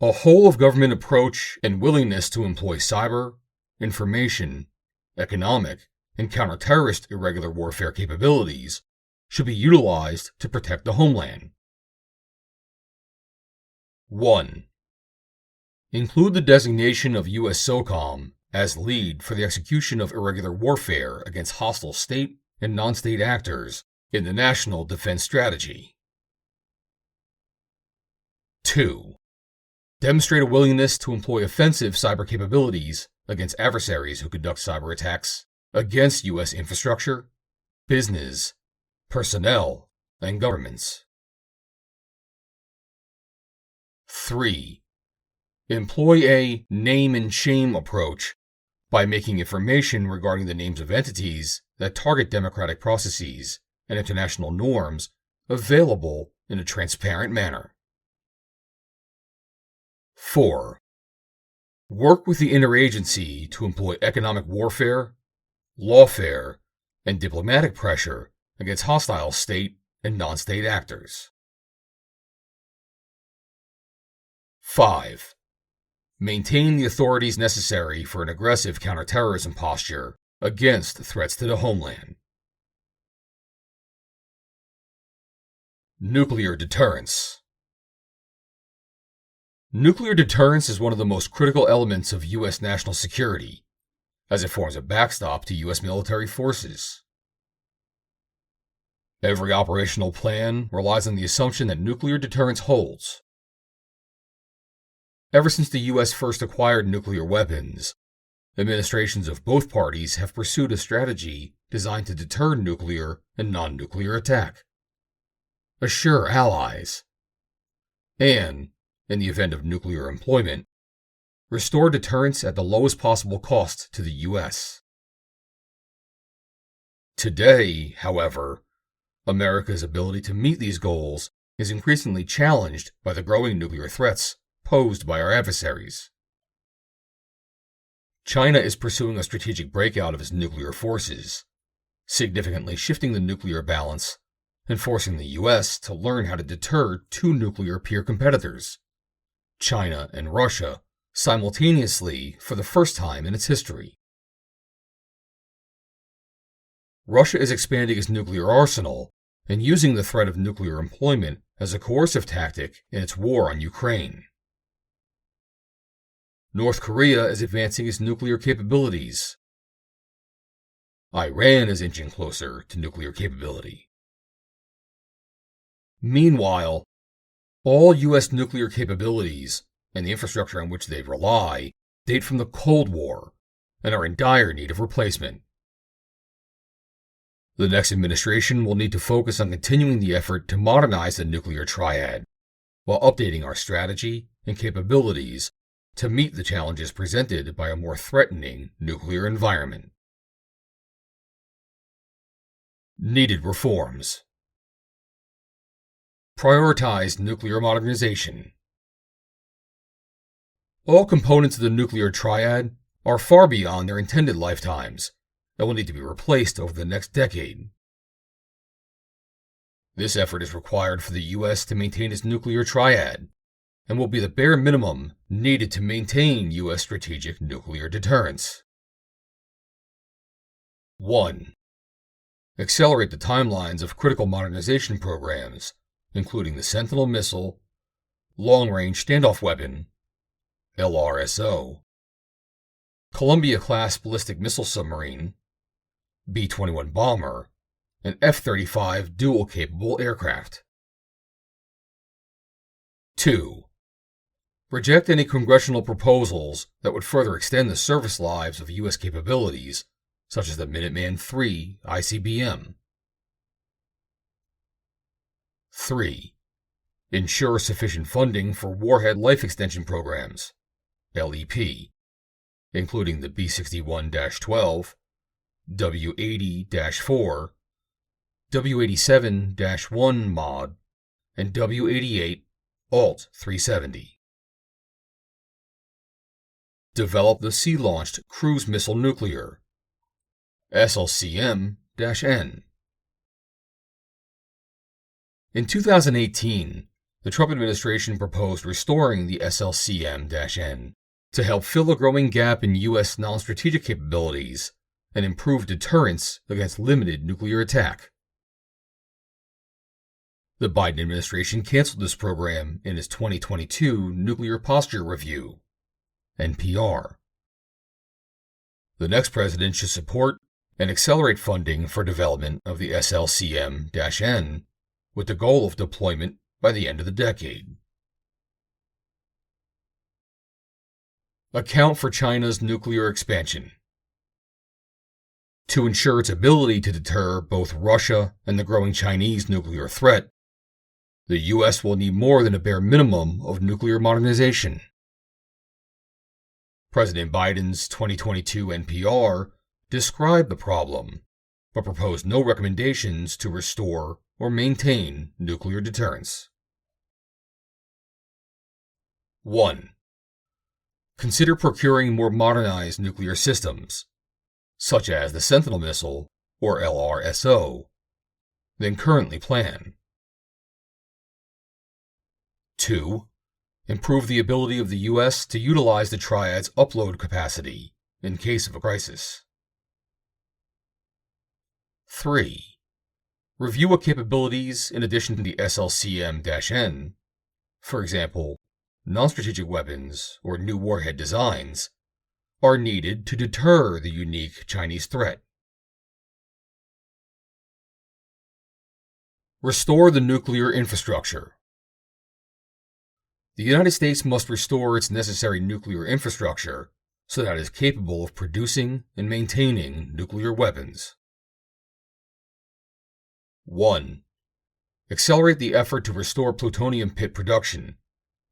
A whole-of-government approach and willingness to employ cyber, information, economic, and counter-terrorist irregular warfare capabilities should be utilized to protect the homeland. 1. Include the designation of U.S. SOCOM as lead for the execution of irregular warfare against hostile state and non-state actors in the National Defense Strategy. 2. Demonstrate a willingness to employ offensive cyber capabilities against adversaries who conduct cyber attacks against U.S. infrastructure, business, personnel, and governments. 3. Employ a name and shame approach by making information regarding the names of entities that target democratic processes and international norms available in a transparent manner. 4. Work with the interagency to employ economic warfare, lawfare, and diplomatic pressure against hostile state and non-state actors. 5. Maintain the authorities necessary for an aggressive counterterrorism posture against threats to the homeland. Nuclear deterrence. Nuclear deterrence is one of the most critical elements of U.S. national security, as it forms a backstop to U.S. military forces. Every operational plan relies on the assumption that nuclear deterrence holds. Ever since the U.S. first acquired nuclear weapons, administrations of both parties have pursued a strategy designed to deter nuclear and non-nuclear attack, assure allies, and, in the event of nuclear employment, restore deterrence at the lowest possible cost to the U.S. Today, however, America's ability to meet these goals is increasingly challenged by the growing nuclear threats posed by our adversaries. China is pursuing a strategic breakout of its nuclear forces, significantly shifting the nuclear balance and forcing the U.S. to learn how to deter two nuclear peer competitors, China and Russia, simultaneously for the first time in its history. Russia is expanding its nuclear arsenal and using the threat of nuclear employment as a coercive tactic in its war on Ukraine. North Korea is advancing its nuclear capabilities. Iran is inching closer to nuclear capability. Meanwhile, all U.S. nuclear capabilities and the infrastructure on which they rely date from the Cold War and are in dire need of replacement. The next administration will need to focus on continuing the effort to modernize the nuclear triad, while updating our strategy and capabilities to meet the challenges presented by a more threatening nuclear environment. Needed reforms. Prioritize nuclear modernization. All components of the nuclear triad are far beyond their intended lifetimes and will need to be replaced over the next decade. This effort is required for the U.S. to maintain its nuclear triad and will be the bare minimum needed to maintain U.S. strategic nuclear deterrence. 1. Accelerate the timelines of critical modernization programs, including the Sentinel missile, Long-Range Standoff Weapon, LRSO, Columbia-class ballistic missile submarine, B-21 bomber, and F-35 dual-capable aircraft. 2. Reject any congressional proposals that would further extend the service lives of U.S. capabilities, such as the Minuteman III ICBM. 3. Ensure sufficient funding for Warhead Life Extension Programs, LEP, including the B-61-12, W-80-4, W-87-1 mod, and W-88 Alt 370. Develop the Sea-Launched Cruise Missile Nuclear, SLCM-N. In 2018, the Trump administration proposed restoring the SLCM-N to help fill a growing gap in U.S. non-strategic capabilities and improve deterrence against limited nuclear attack. The Biden administration canceled this program in its 2022 Nuclear Posture Review, NPR. The next president should support and accelerate funding for development of the SLCM-N with the goal of deployment by the end of the decade. Account for China's nuclear expansion. To ensure its ability to deter both Russia and the growing Chinese nuclear threat, the U.S. will need more than a bare minimum of nuclear modernization. President Biden's 2022 NPR described the problem, but proposed no recommendations to restore or maintain nuclear deterrence. 1. Consider procuring more modernized nuclear systems, such as the Sentinel missile, or LRSO, than currently planned. 2. Improve the ability of the U.S. to utilize the Triad's upload capacity in case of a crisis. 3. Review what capabilities, in addition to the SLCM-N, for example, non-strategic weapons or new warhead designs, are needed to deter the unique Chinese threat. Restore the nuclear infrastructure. The United States must restore its necessary nuclear infrastructure so that it is capable of producing and maintaining nuclear weapons. 1. Accelerate the effort to restore plutonium pit production,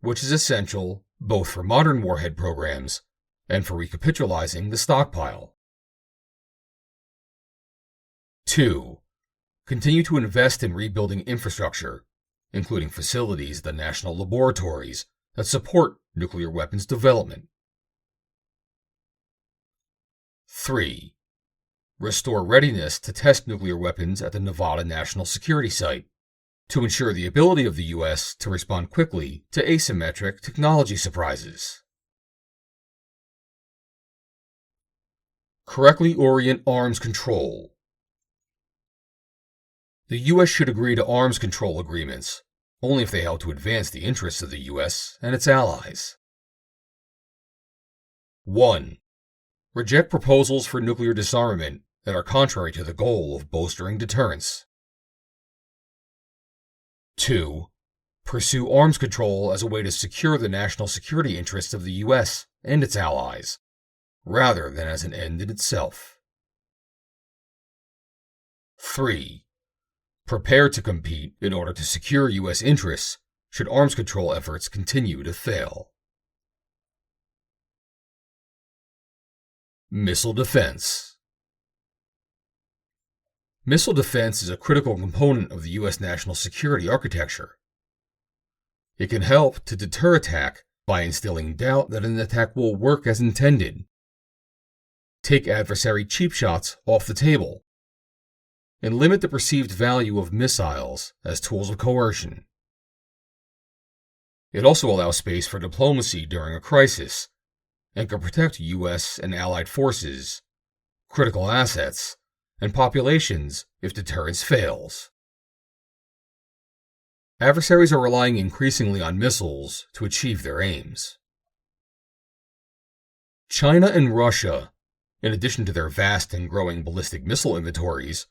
which is essential both for modern warhead programs and for recapitalizing the stockpile. 2. Continue to invest in rebuilding infrastructure, including facilities at the national laboratories that support nuclear weapons development. 3. Restore readiness to test nuclear weapons at the Nevada National Security Site to ensure the ability of the U.S. to respond quickly to asymmetric technology surprises. Correctly orient arms control. The U.S. should agree to arms control agreements only if they help to advance the interests of the U.S. and its allies. 1. Reject proposals for nuclear disarmament that are contrary to the goal of bolstering deterrence. 2. Pursue arms control as a way to secure the national security interests of the U.S. and its allies, rather than as an end in itself. 3. Prepare to compete in order to secure U.S. interests should arms control efforts continue to fail. Missile defense. Missile defense is a critical component of the U.S. national security architecture. It can help to deter attack by instilling doubt that an attack will work as intended, take adversary cheap shots off the table, and limit the perceived value of missiles as tools of coercion. It also allows space for diplomacy during a crisis and can protect U.S. and allied forces, critical assets, and populations if deterrence fails. Adversaries are relying increasingly on missiles to achieve their aims. China and Russia, in addition to their vast and growing ballistic missile inventories,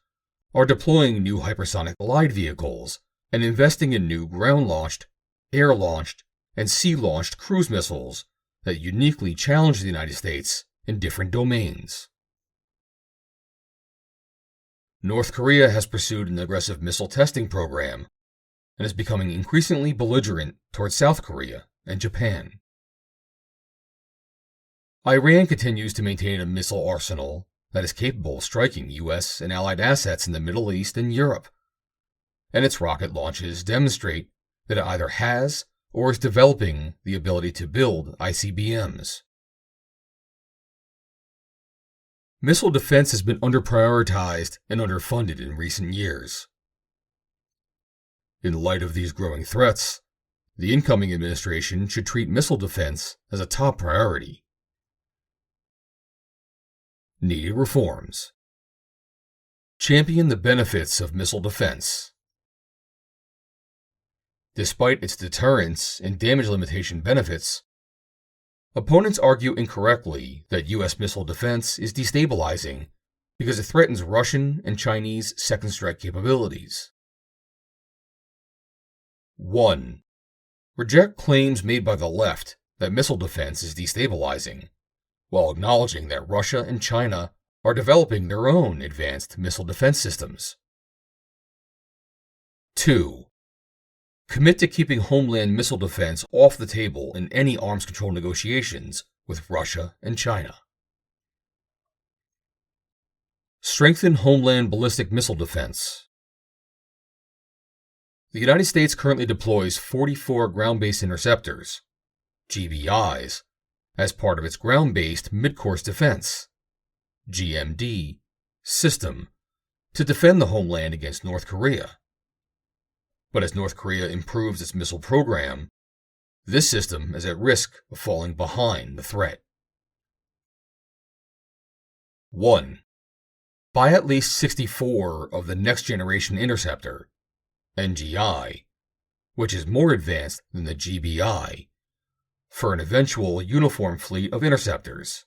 are deploying new hypersonic glide vehicles and investing in new ground-launched, air-launched, and sea-launched cruise missiles that uniquely challenge the United States in different domains. North Korea has pursued an aggressive missile testing program and is becoming increasingly belligerent towards South Korea and Japan. Iran continues to maintain a missile arsenal that is capable of striking U.S. and allied assets in the Middle East and Europe, and its rocket launches demonstrate that it either has or is developing the ability to build ICBMs. Missile defense has been underprioritized and underfunded in recent years. In light of these growing threats, the incoming administration should treat missile defense as a top priority. Needed reforms. Champion the benefits of missile defense. Despite its deterrence and damage limitation benefits, opponents argue incorrectly that U.S. missile defense is destabilizing because it threatens Russian and Chinese second strike capabilities. 1. Reject claims made by the left that missile defense is destabilizing, while acknowledging that Russia and China are developing their own advanced missile defense systems. 2. Commit to keeping homeland missile defense off the table in any arms control negotiations with Russia and China. Strengthen homeland ballistic missile defense. The United States currently deploys 44 ground-based interceptors, GBIs, as part of its ground-based mid-course defense, GMD, system to defend the homeland against North Korea. But as North Korea improves its missile program, this system is at risk of falling behind the threat. 1. Buy at least 64 of the Next Generation Interceptor, NGI, which is more advanced than the GBI, for an eventual uniform fleet of interceptors.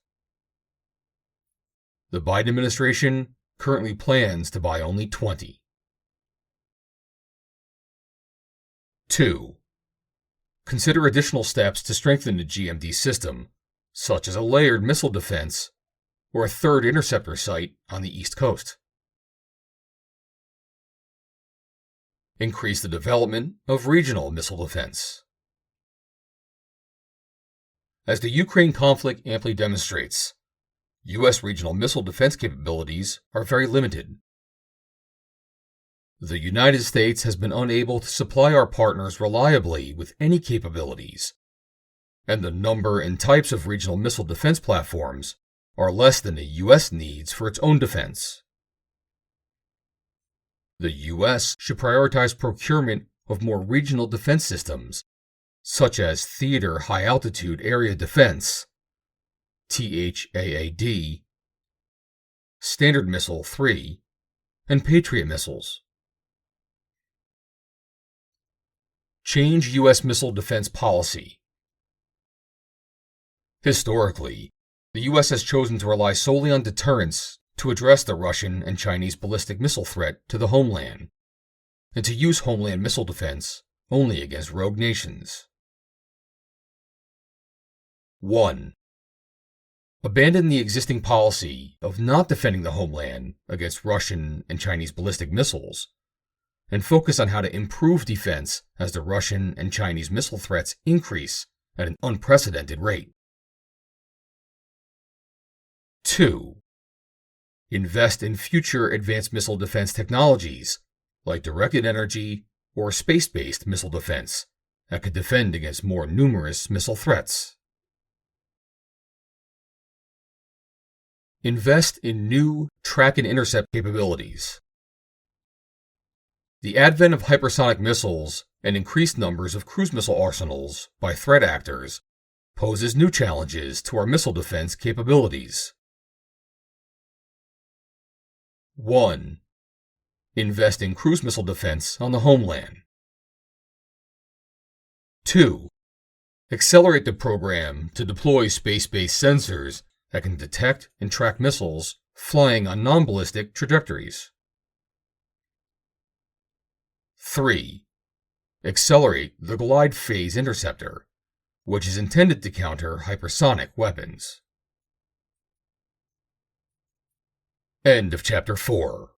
The Biden administration currently plans to buy only 20. 2. Consider additional steps to strengthen the GMD system, such as a layered missile defense or a third interceptor site on the East Coast. Increase the development of regional missile defense. As the Ukraine conflict amply demonstrates, U.S. regional missile defense capabilities are very limited. The United States has been unable to supply our partners reliably with any capabilities, and the number and types of regional missile defense platforms are less than the U.S. needs for its own defense. The U.S. should prioritize procurement of more regional defense systems, such as Theater High Altitude Area Defense, THAAD, Standard Missile 3, and Patriot missiles. Change U.S. missile defense policy. Historically, the U.S. has chosen to rely solely on deterrence to address the Russian and Chinese ballistic missile threat to the homeland, and to use homeland missile defense only against rogue nations. 1. Abandon the existing policy of not defending the homeland against Russian and Chinese ballistic missiles, and focus on how to improve defense as the Russian and Chinese missile threats increase at an unprecedented rate. 2. Invest in future advanced missile defense technologies, like directed energy or space-based missile defense, that could defend against more numerous missile threats. Invest in new track and intercept capabilities. The advent of hypersonic missiles and increased numbers of cruise missile arsenals by threat actors poses new challenges to our missile defense capabilities. 1. Invest in cruise missile defense on the homeland. 2. Accelerate the program to deploy space-based sensors that can detect and track missiles flying on non-ballistic trajectories. 3. Accelerate the Glide Phase Interceptor, which is intended to counter hypersonic weapons. End of Chapter 4.